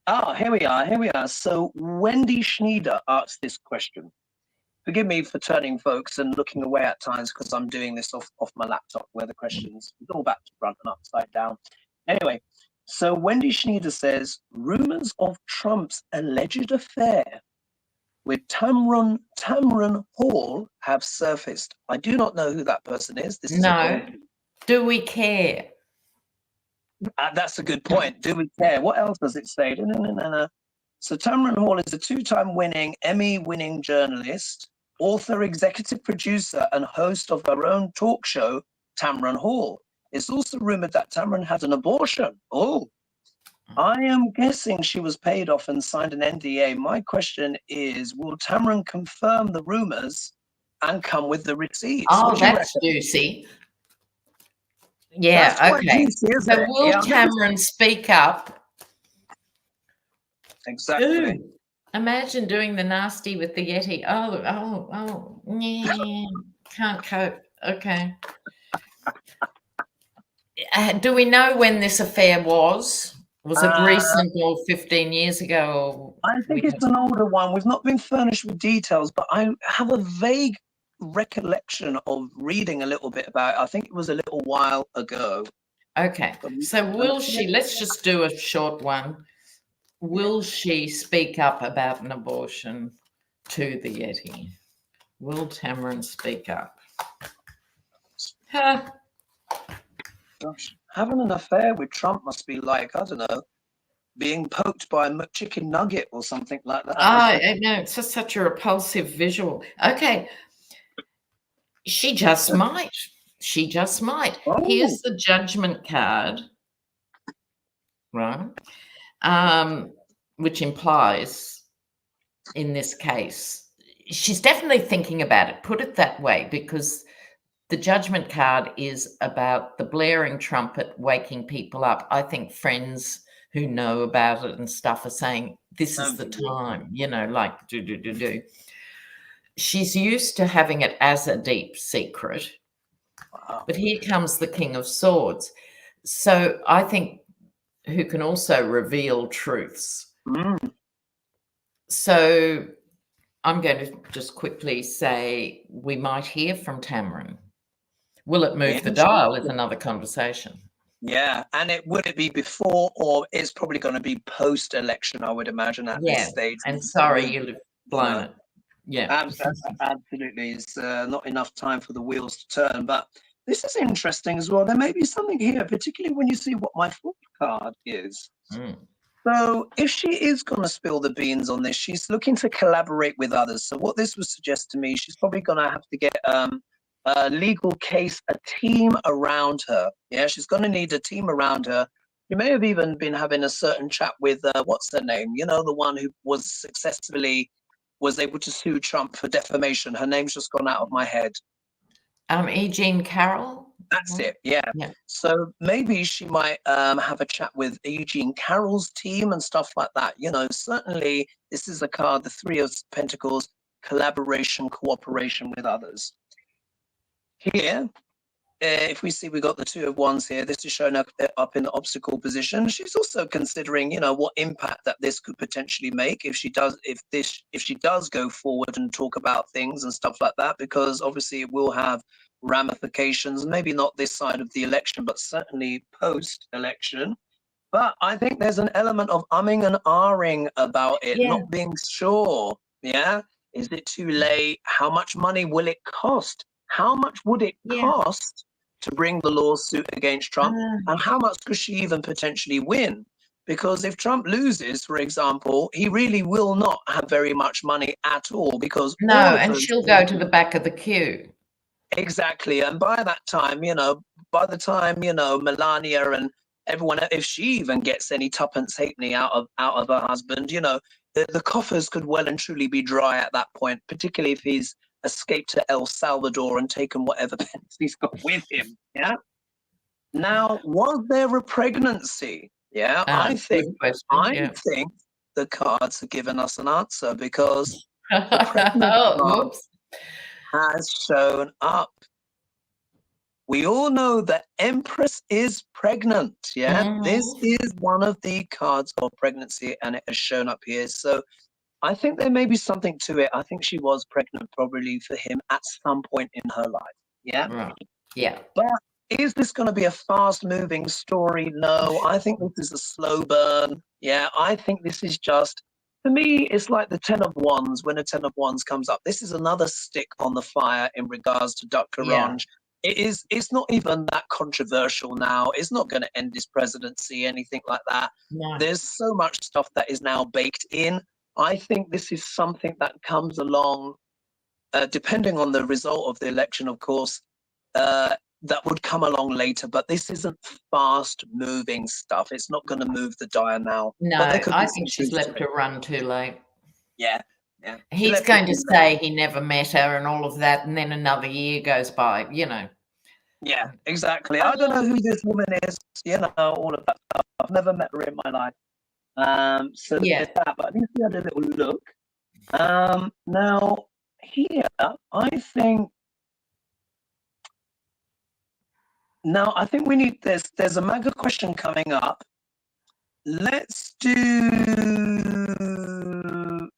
Ah, here we are. So Wendy Schneider asked this question. Forgive me for turning, folks, and looking away at times, because I'm doing this off my laptop, where the questions go back to front and upside down. Anyway, so Wendy Schneider says, rumors of Trump's alleged affair with Tamron Hall have surfaced. I do not know who that person is. This is do we care? That's a good point. Do we care? What else does it say? So Tamron Hall is a 2-time winning, Emmy-winning journalist, author, executive producer, and host of her own talk show, Tamron Hall. It's also rumored that Tamron had an abortion. Oh, I am guessing she was paid off and signed an NDA. My question is, will Tamron confirm the rumors and come with the receipts? Oh, that's juicy. Yeah, That's okay. juicy, So will Tamron speak up? Exactly. Ooh, imagine doing the nasty with the Yeti. Oh, yeah, can't cope. Okay. Do we know when this affair was? Was it recent or 15 years ago? Or I think it's an older one. We've not been furnished with details, but I have a vague recollection of reading a little bit about it. I think it was a little while ago. Okay. So will she, let's just do a short one. Will she speak up about an abortion to the Yeti? Will Tamron speak up? Huh. Gosh, having an affair with Trump must be like, I don't know, being poked by a chicken nugget or something like that. Oh, no, it's just such a repulsive visual. Okay. She just might. She just might. Oh. Here's the judgment card, right? Which implies, in this case, she's definitely thinking about it. Put it that way, because the judgment card is about the blaring trumpet waking people up. I think friends who know about it and stuff are saying, this is the time, you know, like do. She's used to having it as a deep secret. Wow. But here comes the King of Swords. So I think who can also reveal truths. Mm. So I'm going to just quickly say we might hear from Tamron. Will it move the dial is another conversation. Yeah, and would it be before, or it's probably going to be post-election, I would imagine, at this stage. And sorry, you've blown it. Yeah, absolutely. It's not enough time for the wheels to turn, but this is interesting as well. There may be something here, particularly when you see what my fourth card is. Mm. So if she is going to spill the beans on this, she's looking to collaborate with others. So what this would suggest to me, she's probably going to have to get a legal case, a team around her. Yeah, she's going to need a team around her. You may have even been having a certain chat with, what's her name? You know, the one who was able to sue Trump for defamation. Her name's just gone out of my head. E. Jean Carroll? That's it, yeah. So maybe she might have a chat with Eugene Carroll's team and stuff like that. You know, certainly this is a card, the Three of Pentacles, collaboration, cooperation with others. Here, if we see we got the Two of Wands here, this is showing up in the obstacle position. She's also considering, you know, what impact that this could potentially make if she does go forward and talk about things and stuff like that, because obviously it will have ramifications, maybe not this side of the election, but certainly post-election. But I think there's an element of umming and ahhing about it, not being sure. Yeah, is it too late? How much money will it cost? How much would it cost to bring the lawsuit against Trump? And how much could she even potentially win? Because if Trump loses, for example, he really will not have very much money at all, because and she'll go to the back of the queue. Exactly. And by that time, you know, Melania and everyone, if she even gets any tuppence halfpenny out of her husband, you know, the coffers could well and truly be dry at that point, particularly if he's escaped to El Salvador and taken whatever pence he's got with him. Yeah. Now, was there a pregnancy? Yeah, I think the cards have given us an answer, because the pregnant card has shown up. We all know that Empress is pregnant. Yeah, this is one of the cards of pregnancy, and it has shown up here. So I think there may be something to it. I think she was pregnant probably for him at some point in her life. Yeah. Right. Yeah. But is this going to be a fast moving story? No, I think this is a slow burn. Yeah, I think this is just, to me, it's like the Ten of Wands. When a Ten of Wands comes up, this is another stick on the fire in regards to Dr. Ranj. it's not even that controversial now. It's not going to end his presidency, anything like that. No. There's so much stuff that is now baked in. I think this is something that comes along, depending on the result of the election, of course, that would come along later. But this isn't fast moving stuff. It's not going to move the dial now. No, But there could be I some think she's truth left to it. her run too late. Yeah, yeah. She He's left going it to too late. say he never met her and all of that, and then another year goes by, you know. Yeah, exactly. I don't know who this woman is, you know, all of that stuff. I've never met her in my life. So Yeah. there's that, but I think we had a little look. Now here, I think we need there's a mega question coming up. Let's do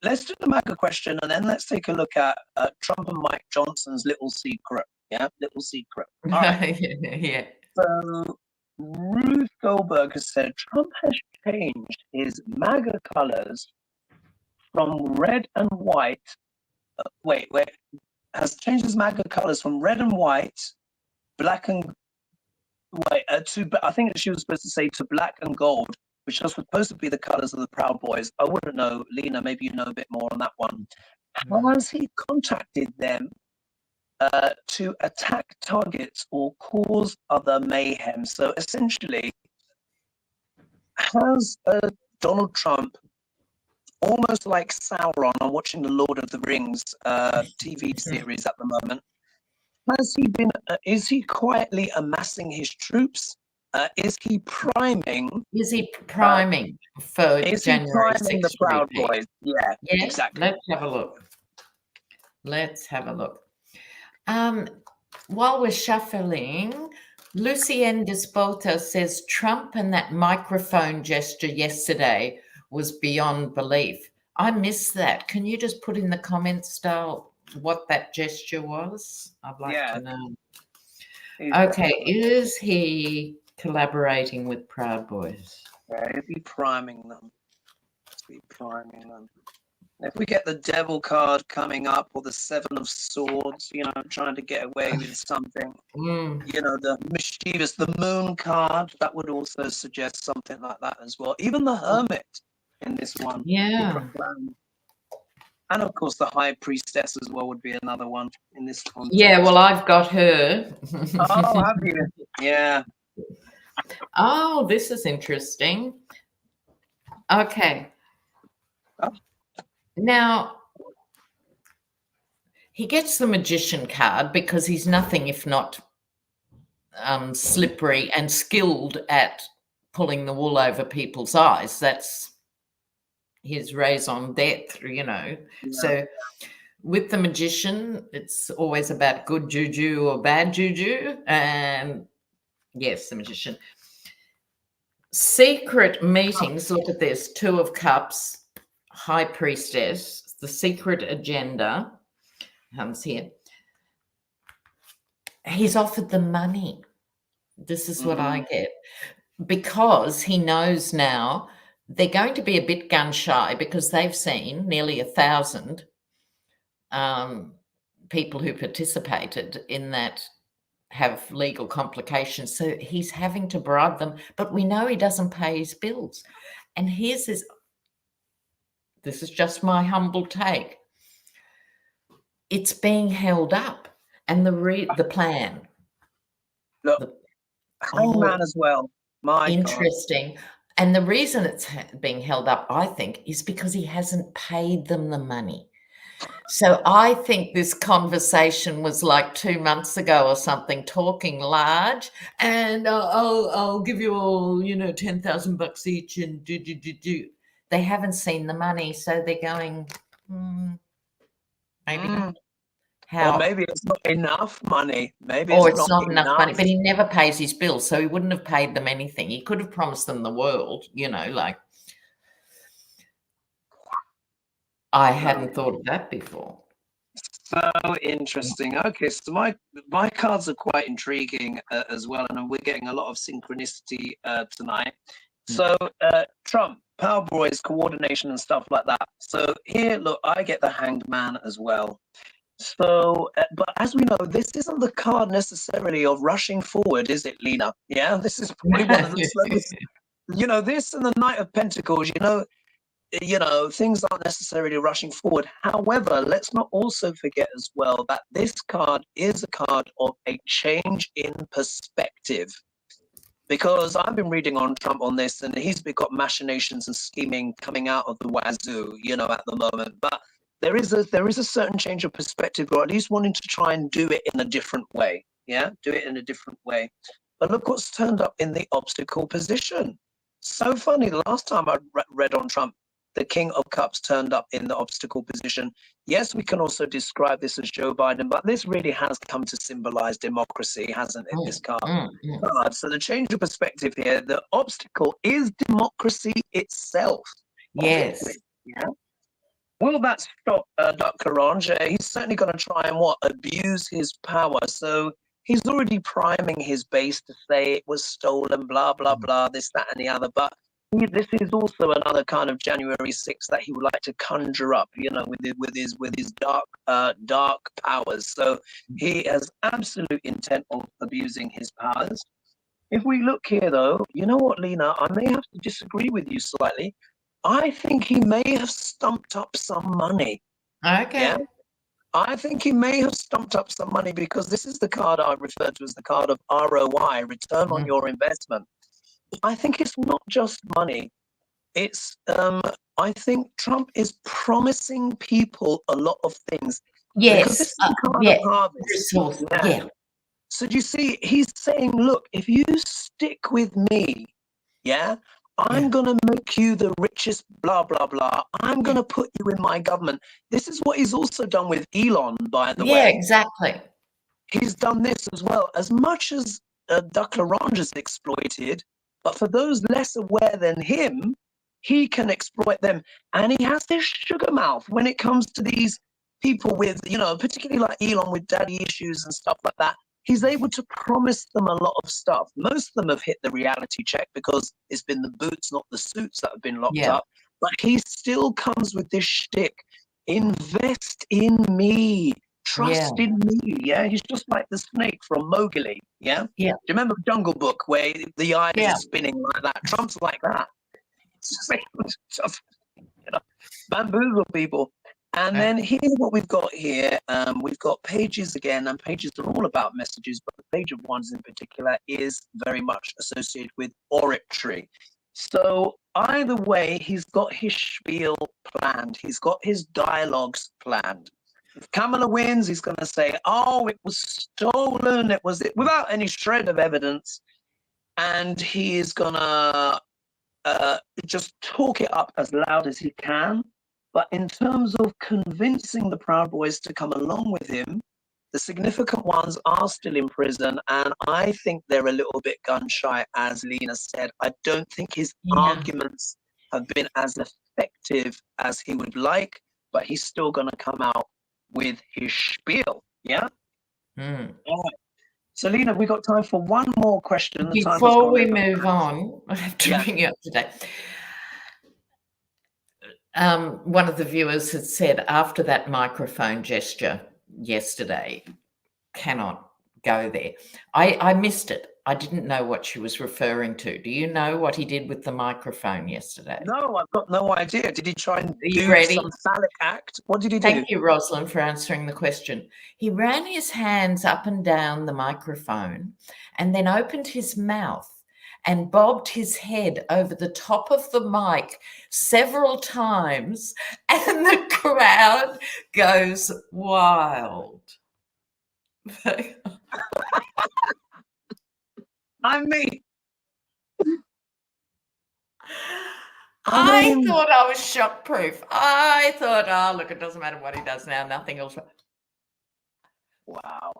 the mega question, and then let's take a look at Trump and Mike Johnson's little secret. Yeah, little secret. All right. Yeah. So Ruth Goldberg has said Trump has changed his MAGA colors from red and white. Has changed his MAGA colors from red and white, black and white, I think she was supposed to say to black and gold, which are supposed to be the colors of the Proud Boys. I wouldn't know, Lena, maybe you know a bit more on that one. Has he contacted them to attack targets or cause other mayhem? So essentially, has Donald Trump, almost like Sauron, I'm watching the Lord of the Rings TV series at the moment, has he been, is he quietly amassing his troops? Is he priming? Is he priming for Is January he priming 6th the Proud repeat? Boys? Yeah, Yes, exactly. let's have a look. Let's have a look. While we're shuffling, Lucienne Despota says Trump and that microphone gesture yesterday was beyond belief. I missed that. Can you just put in the comments, Dale, what that gesture was? I'd like to know. Okay, is he collaborating with Proud Boys? Yeah, is he priming them? Is he priming them? If we get the Devil card coming up, or the Seven of Swords, you know, trying to get away with something, you know, the mischievous, the Moon card, that would also suggest something like that as well. Even the Hermit in this one. Yeah. And of course, the High Priestess as well would be another one in this context. Yeah, well, I've got her. Oh, have you? Yeah. Oh, this is interesting. Okay. Oh. Now, he gets the Magician card because he's nothing if not slippery and skilled at pulling the wool over people's eyes. That's his raison d'etre, you know. Yeah. So with the Magician, it's always about good juju or bad juju. And yes, the Magician. Secret meetings, look at this, Two of Cups, High Priestess, the secret agenda comes here. He's offered them money. This is what I get. Because he knows now they're going to be a bit gun shy because they've seen nearly 1,000 people who participated in that have legal complications. So he's having to bribe them, but we know he doesn't pay his bills. And here's his, this is just my humble take. It's being held up, and the plan. Look, Hangman as well. My interesting. God. And the reason it's being held up, I think, is because he hasn't paid them the money. So I think this conversation was like 2 months ago or something, talking large, and I'll give you all, you know, $10,000 each, and do. They haven't seen the money, so they're going, maybe not. How? Or maybe it's not enough money. Maybe it's not enough money, but he never pays his bills, so he wouldn't have paid them anything. He could have promised them the world, you know, like. I hadn't thought of that before. So interesting. Okay, so my cards are quite intriguing as well, and we're getting a lot of synchronicity tonight. So Trump, Power Boys, coordination and stuff like that. So here, look, I get the Hanged Man as well. So, but as we know, this isn't the card necessarily of rushing forward, is it, Lena? Yeah, this is probably one of the slowest. This and the Knight of Pentacles, things aren't necessarily rushing forward. However, let's not also forget as well that this card is a card of a change in perspective. Because I've been reading on Trump on this, and he's got machinations and scheming coming out of the wazoo, at the moment. But there is a certain change of perspective, or at least wanting to try and do it in a different way. Yeah, do it in a different way. But look what's turned up in the obstacle position. So funny. The last time I read on Trump, the King of Cups turned up in the obstacle position. Yes, we can also describe this as Joe Biden, but this really has come to symbolize democracy, hasn't it, this card? So the change of perspective here, the obstacle is democracy itself. Yes. Yeah. Will that stop Dr. Orange? He's certainly going to try and abuse his power. So he's already priming his base to say it was stolen, blah, blah, blah, this, that, and the other. But this is also another kind of January 6th that he would like to conjure up, with his dark powers. So he has absolute intent of abusing his powers. If we look here, though, you know what, Lena, I may have to disagree with you slightly. I think he may have stumped up some money. Okay. Yeah. I think he may have stumped up some money, because this is the card I refer to as the card of ROI, return on your investment. I think it's not just money. It's I think Trump is promising people a lot of things. Yes. Because this is the card of harvest. Resource. Yeah. So do you see, he's saying, look, if you stick with me, I'm going to make you the richest, blah, blah, blah. I'm going to put you in my government. This is what he's also done with Elon, by the way. Yeah, exactly. He's done this as well. As much as Dr. Orange is exploited, but for those less aware than him, he can exploit them. And he has this sugar mouth when it comes to these people with, particularly like Elon with daddy issues and stuff like that. He's able to promise them a lot of stuff. Most of them have hit the reality check because it's been the boots, not the suits, that have been locked up. But he still comes with this shtick. Invest in me. Trust in me. Yeah. He's just like the snake from Mowgli. Yeah. Do you remember Jungle Book where the eyes are spinning like that? Trump's like that. Just, bamboozle people. And then here's what we've got here. We've got pages again, and pages are all about messages, but the page of wands in particular is very much associated with oratory. So either way, he's got his spiel planned. He's got his dialogues planned. If Kamala wins, he's going to say, oh, it was stolen. It was it, without any shred of evidence. And he is going to just talk it up as loud as he can. But in terms of convincing the Proud Boys to come along with him, the significant ones are still in prison, and I think they're a little bit gun shy, as Lena said. I don't think his arguments have been as effective as he would like, but he's still going to come out with his spiel. Yeah? All right. So, Lena, we got time for one more question. Before we move on, I have to bring you up to date. One of the viewers had said after that microphone gesture yesterday, cannot go there. I missed it. I didn't know what she was referring to. Do you know what he did with the microphone yesterday? No, I've got no idea. Did he try and do some phallic act? What did he do? Thank you, Rosalind, for answering the question. He ran his hands up and down the microphone and then opened his mouth and bobbed his head over the top of the mic several times, and the crowd goes wild. I mean, I thought I was shock-proof. I thought, oh, look, it doesn't matter what he does now, nothing else. Wow.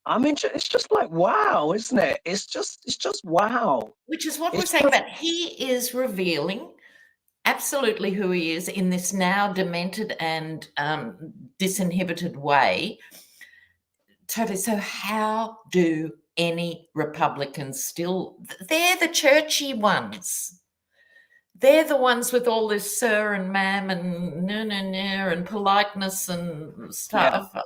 I mean, it's just like, wow, isn't it? It's just wow. Which is what we're saying about he is revealing absolutely who he is in this now demented and disinhibited way. Totally. So how do any Republicans still, they're the churchy ones. they're the ones with all this sir and ma'am and no, and politeness and stuff.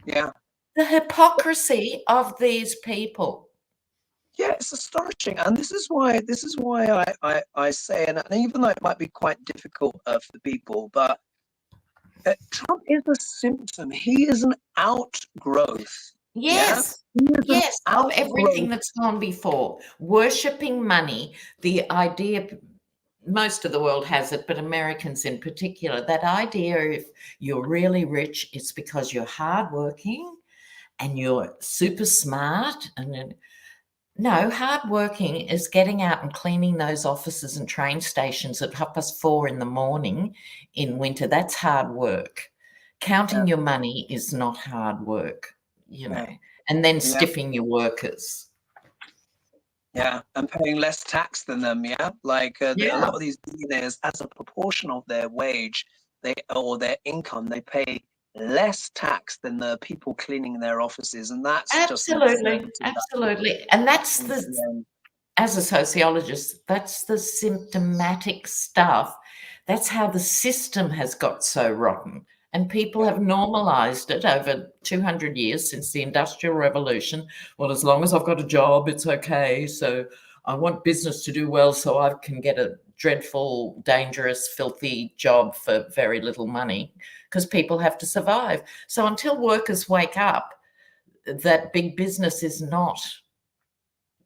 Yeah. The hypocrisy of these people. Yeah, it's astonishing, and this is why I say, and even though it might be quite difficult for people, but Trump is a symptom. He is an outgrowth. Yes, yes, of everything that's gone before. Worshipping money, the idea, most of the world has it, but Americans in particular, that idea if you're really rich, it's because you're hardworking and you're super smart. And no, hardworking is getting out and cleaning those offices and train stations at 4:30 in the morning in winter. That's hard work. Counting your money is not hard work. And then stiffing your workers. Yeah, and paying less tax than them. Yeah, like a lot of these billionaires, as a proportion of their wage, or their income, they pay less tax than the people cleaning their offices, and that's absolutely. And that's as a sociologist, that's the symptomatic stuff. That's how the system has got so rotten. And people have normalized it over 200 years since the Industrial Revolution. Well, as long as I've got a job, it's okay. So I want business to do well so I can get a dreadful, dangerous, filthy job for very little money, because people have to survive. So until workers wake up that big business is not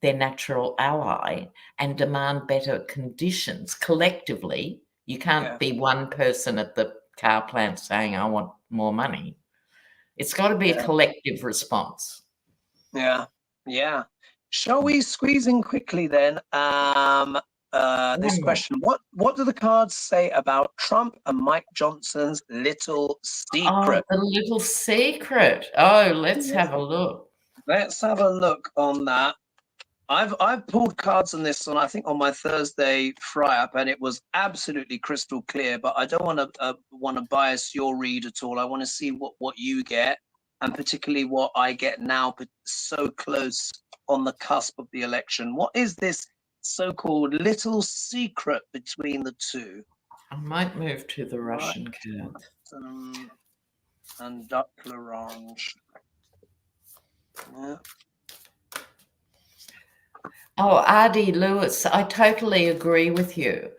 their natural ally and demand better conditions collectively, you can't be one person at the car plant saying, I want more money. It's got to be a collective response. Yeah. Shall we squeeze in quickly then? This question: What do the cards say about Trump and Mike Johnson's little secret? Oh, the little secret. Oh, let's have a look. Let's have a look on that. I've pulled cards on this one, I think, on my Thursday fry-up, and it was absolutely crystal clear. But I don't want to bias your read at all. I want to see what you get, and particularly what I get now, but so close on the cusp of the election. What is this so-called little secret between the two? I might move to the Russian card. And Duck L'Orange. Yeah. Oh, R.D. Lewis, I totally agree with you.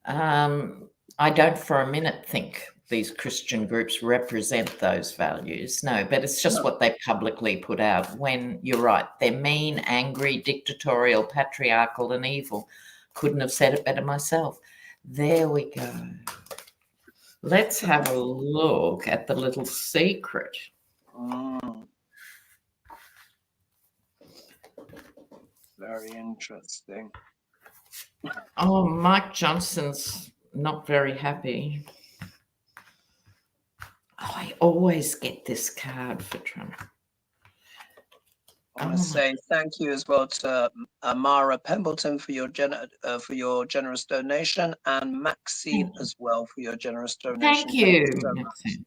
I don't for a minute think these Christian groups represent those values. No, but it's just what they publicly put out, when you're right. They're mean, angry, dictatorial, patriarchal, and evil. Couldn't have said it better myself. There we go. Let's have a look at the little secret. Very interesting. Oh, Mike Johnson's not very happy. Oh, I always get this card for Trump. I want to say thank you as well to Amara Pemberton for your generous donation, and Maxine as well for your generous donation. Thank you, Maxine.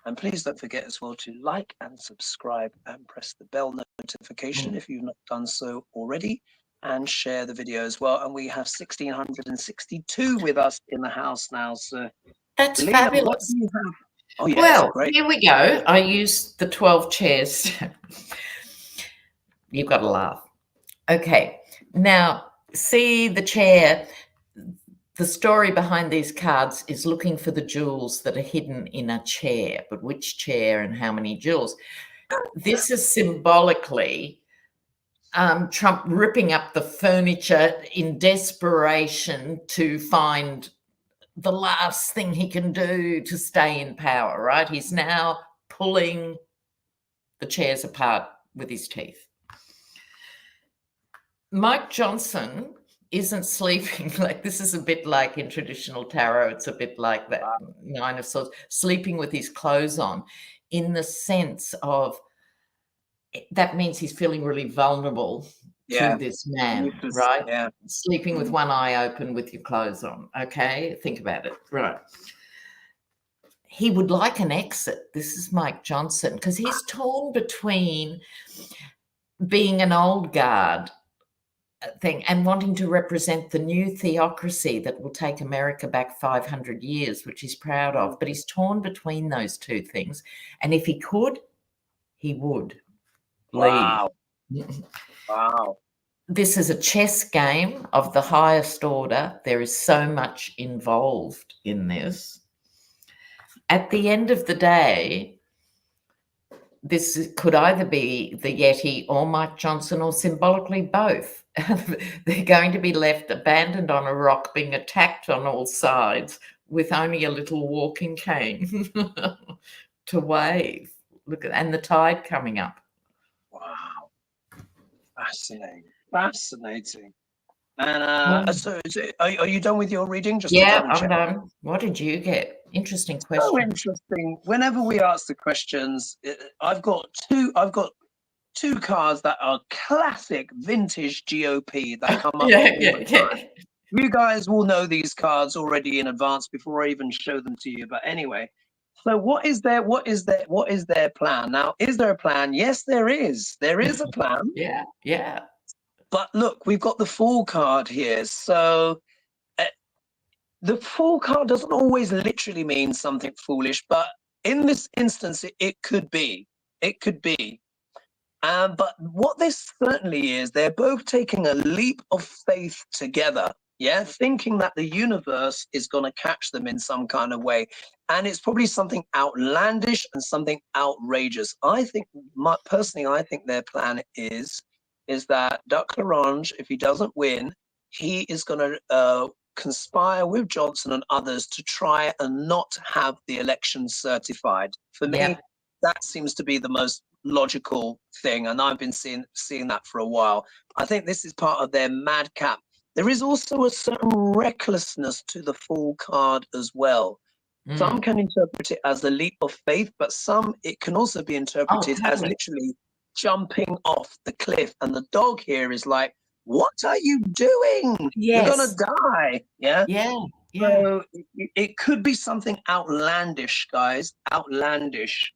And please don't forget as well to like and subscribe and press the bell notification if you've not done so already, and share the video as well. And we have 1,662 with us in the house now. So that's Lena, fabulous. What do you have? Oh, yeah, well, great. Here we go. I used the 12 chairs. You've got to laugh. Okay. Now, see the chair. The story behind these cards is looking for the jewels that are hidden in a chair, but which chair and how many jewels? This is symbolically Trump ripping up the furniture in desperation to find the last thing he can do to stay in power, right? He's now pulling the chairs apart with his teeth. Mike Johnson isn't sleeping. Like, this is a bit like in traditional tarot. It's a bit like that Nine of Swords, sleeping with his clothes on, in the sense of that means he's feeling really vulnerable to this man, right? Yeah. Sleeping with one eye open with your clothes on. Okay, think about it. Right. He would like an exit. This is Mike Johnson, because he's torn between being an old guard thing, and wanting to represent the new theocracy that will take America back 500 years, which he's proud of. But he's torn between those two things. And if he could, he would leave. Wow. Wow. This is a chess game of the highest order. There is so much involved in this. At the end of the day, this could either be the Yeti or Mike Johnson, or symbolically both. They're going to be left abandoned on a rock, being attacked on all sides with only a little walking cane to wave. Look at, and the tide coming up. Wow. Fascinating. Fascinating. And so are you done with your reading? Just Yeah, to double check. I'm done. What did you get? Interesting question. So interesting. Whenever we ask the questions, I've got two cards that are classic vintage GOP that come up. Yeah. You guys will know these cards already in advance before I even show them to you. But anyway, so what is their plan? Now, is there a plan? Yes, there is. There is a plan. Yeah. But look, we've got the Fool card here. So the Fool card doesn't always literally mean something foolish, but in this instance, it could be. It could be. But what this certainly is, they're both taking a leap of faith together, yeah, thinking that the universe is going to catch them in some kind of way. And it's probably something outlandish and something outrageous. I think, personally, I think their plan is that Duck Larange, if he doesn't win, he is going to conspire with Johnson and others to try and not have the election certified. For me, that seems to be the most logical thing, and I've been seeing that for a while. I think this is part of their madcap. There is also a certain recklessness to the Fool card as well. Some can interpret it as a leap of faith, but it can also be interpreted as literally jumping off the cliff. And the dog here is like, what are you doing? You're gonna die. Yeah. So it could be something outlandish, guys. Outlandish.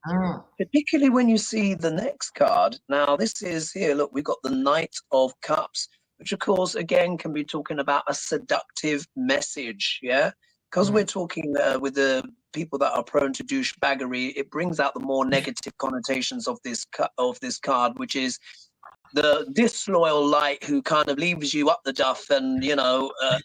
Particularly when you see the next card. Now, this is here. Look, we've got the Knight of Cups, which, of course, again, can be talking about a seductive message. Yeah. Because we're talking with the people that are prone to douchebaggery, it brings out the more negative connotations of this card, which is the disloyal light who kind of leaves you up the duff and,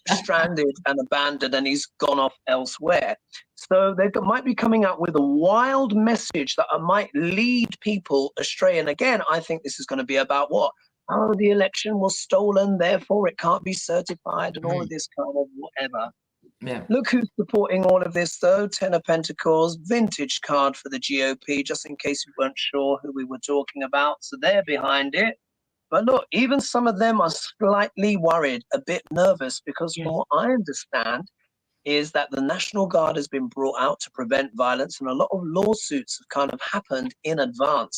stranded and abandoned, and he's gone off elsewhere. So they might be coming out with a wild message that might lead people astray. And again, I think this is going to be about what? Oh, the election was stolen, therefore it can't be certified, and all of this kind of whatever. Yeah. Look who's supporting all of this, though. Ten of Pentacles, vintage card for the GOP, just in case you weren't sure who we were talking about. So they're behind it. But look, even some of them are slightly worried, a bit nervous, because from what I understand is that the National Guard has been brought out to prevent violence, and a lot of lawsuits have kind of happened in advance.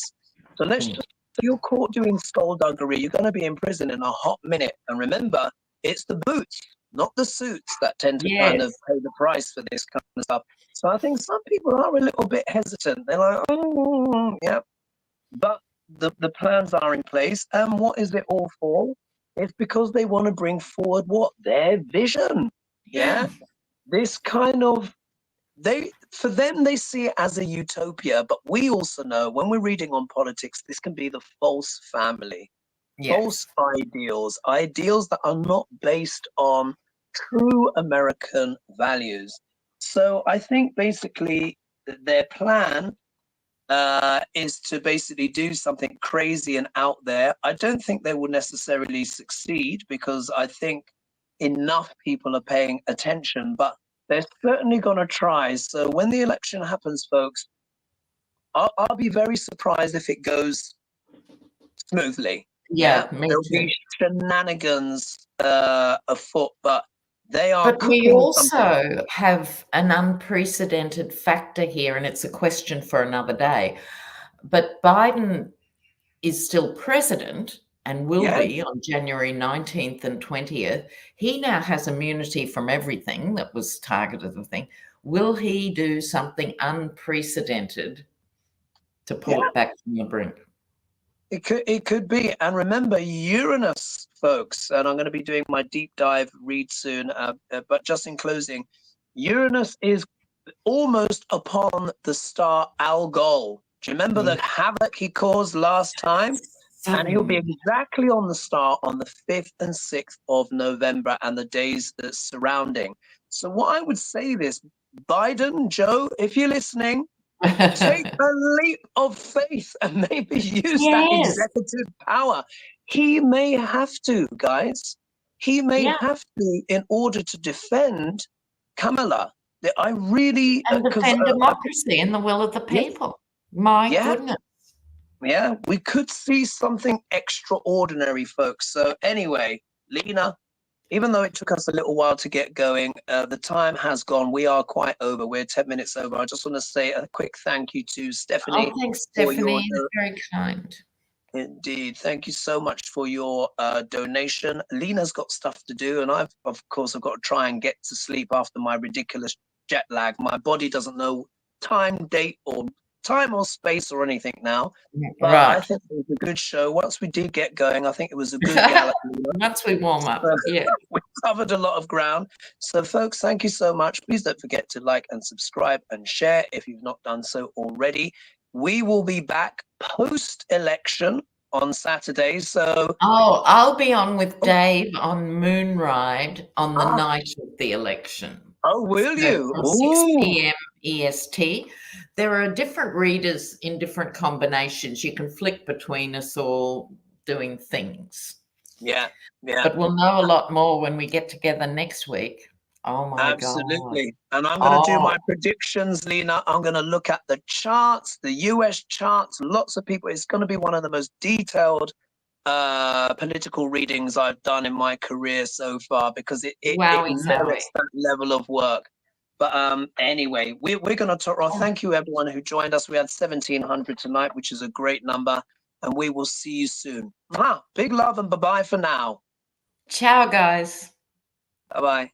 So let's just, if you're caught doing skullduggery, you're going to be in prison in a hot minute. And remember, it's the boots, not the suits, that tend to kind of pay the price for this kind of stuff. So I think some people are a little bit hesitant. They're like, oh, yeah. But the plans are in place. And what is it all for? It's because they want to bring forward what? Their vision. Yeah. This kind of, for them, they see it as a utopia. But we also know when we're reading on politics, this can be the false family. False ideals that are not based on true American values. So I think basically their plan is to basically do something crazy and out there. I don't think they will necessarily succeed, because I think enough people are paying attention, but they're certainly going to try. So when the election happens, folks, I'll be very surprised if it goes smoothly. There'll be shenanigans afoot, but they are. But we also have an unprecedented factor here, and it's a question for another day. But Biden is still president and will be on January 19th and 20th. He now has immunity from everything that was targeted. The thing. Will he do something unprecedented to pull it back from the brink? It could be. And remember, Uranus, folks, and I'm going to be doing my deep dive read soon. But just in closing, Uranus is almost upon the star Algol. Do you remember the havoc he caused last time? And he'll be exactly on the star on the 5th and 6th of November and the days that's surrounding. So what I would say this, Biden, Joe, if you're listening, take a leap of faith and maybe use that executive power. He may have to, guys. He may have to in order to defend Kamala. I really and defend democracy and the will of the people. My goodness. Yeah, we could see something extraordinary, folks. So anyway, Lena, even though it took us a little while to get going, the time has gone. We are quite over. We're 10 minutes over. I just want to say a quick thank you to Stephanie. Oh, thanks, Stephanie. Very kind. Indeed. Thank you so much for your donation. Lena's got stuff to do, and I've got to try and get to sleep after my ridiculous jet lag. My body doesn't know time or space or anything now. But I think it was a good show. Once we did get going, I think it was a good gallop. Once we warm up, we covered a lot of ground. So, folks, thank you so much. Please don't forget to like and subscribe and share if you've not done so already. We will be back post-election on Saturday. So, I'll be on with Dave on Moonride on the night of the election. Oh, will you? From 6 p.m. EST. There are different readers in different combinations. You can flick between us all doing things. Yeah. But we'll know a lot more when we get together next week. Oh, my God. Absolutely. And I'm going to do my predictions, Lena. I'm going to look at the charts, the US charts, lots of people. It's going to be one of the most detailed political readings I've done in my career so far, because it merits that level of work. But anyway, we're going to talk. Thank you, everyone who joined us. We had 1,700 tonight, which is a great number. And we will see you soon. Big love and bye-bye for now. Ciao, guys. Bye-bye.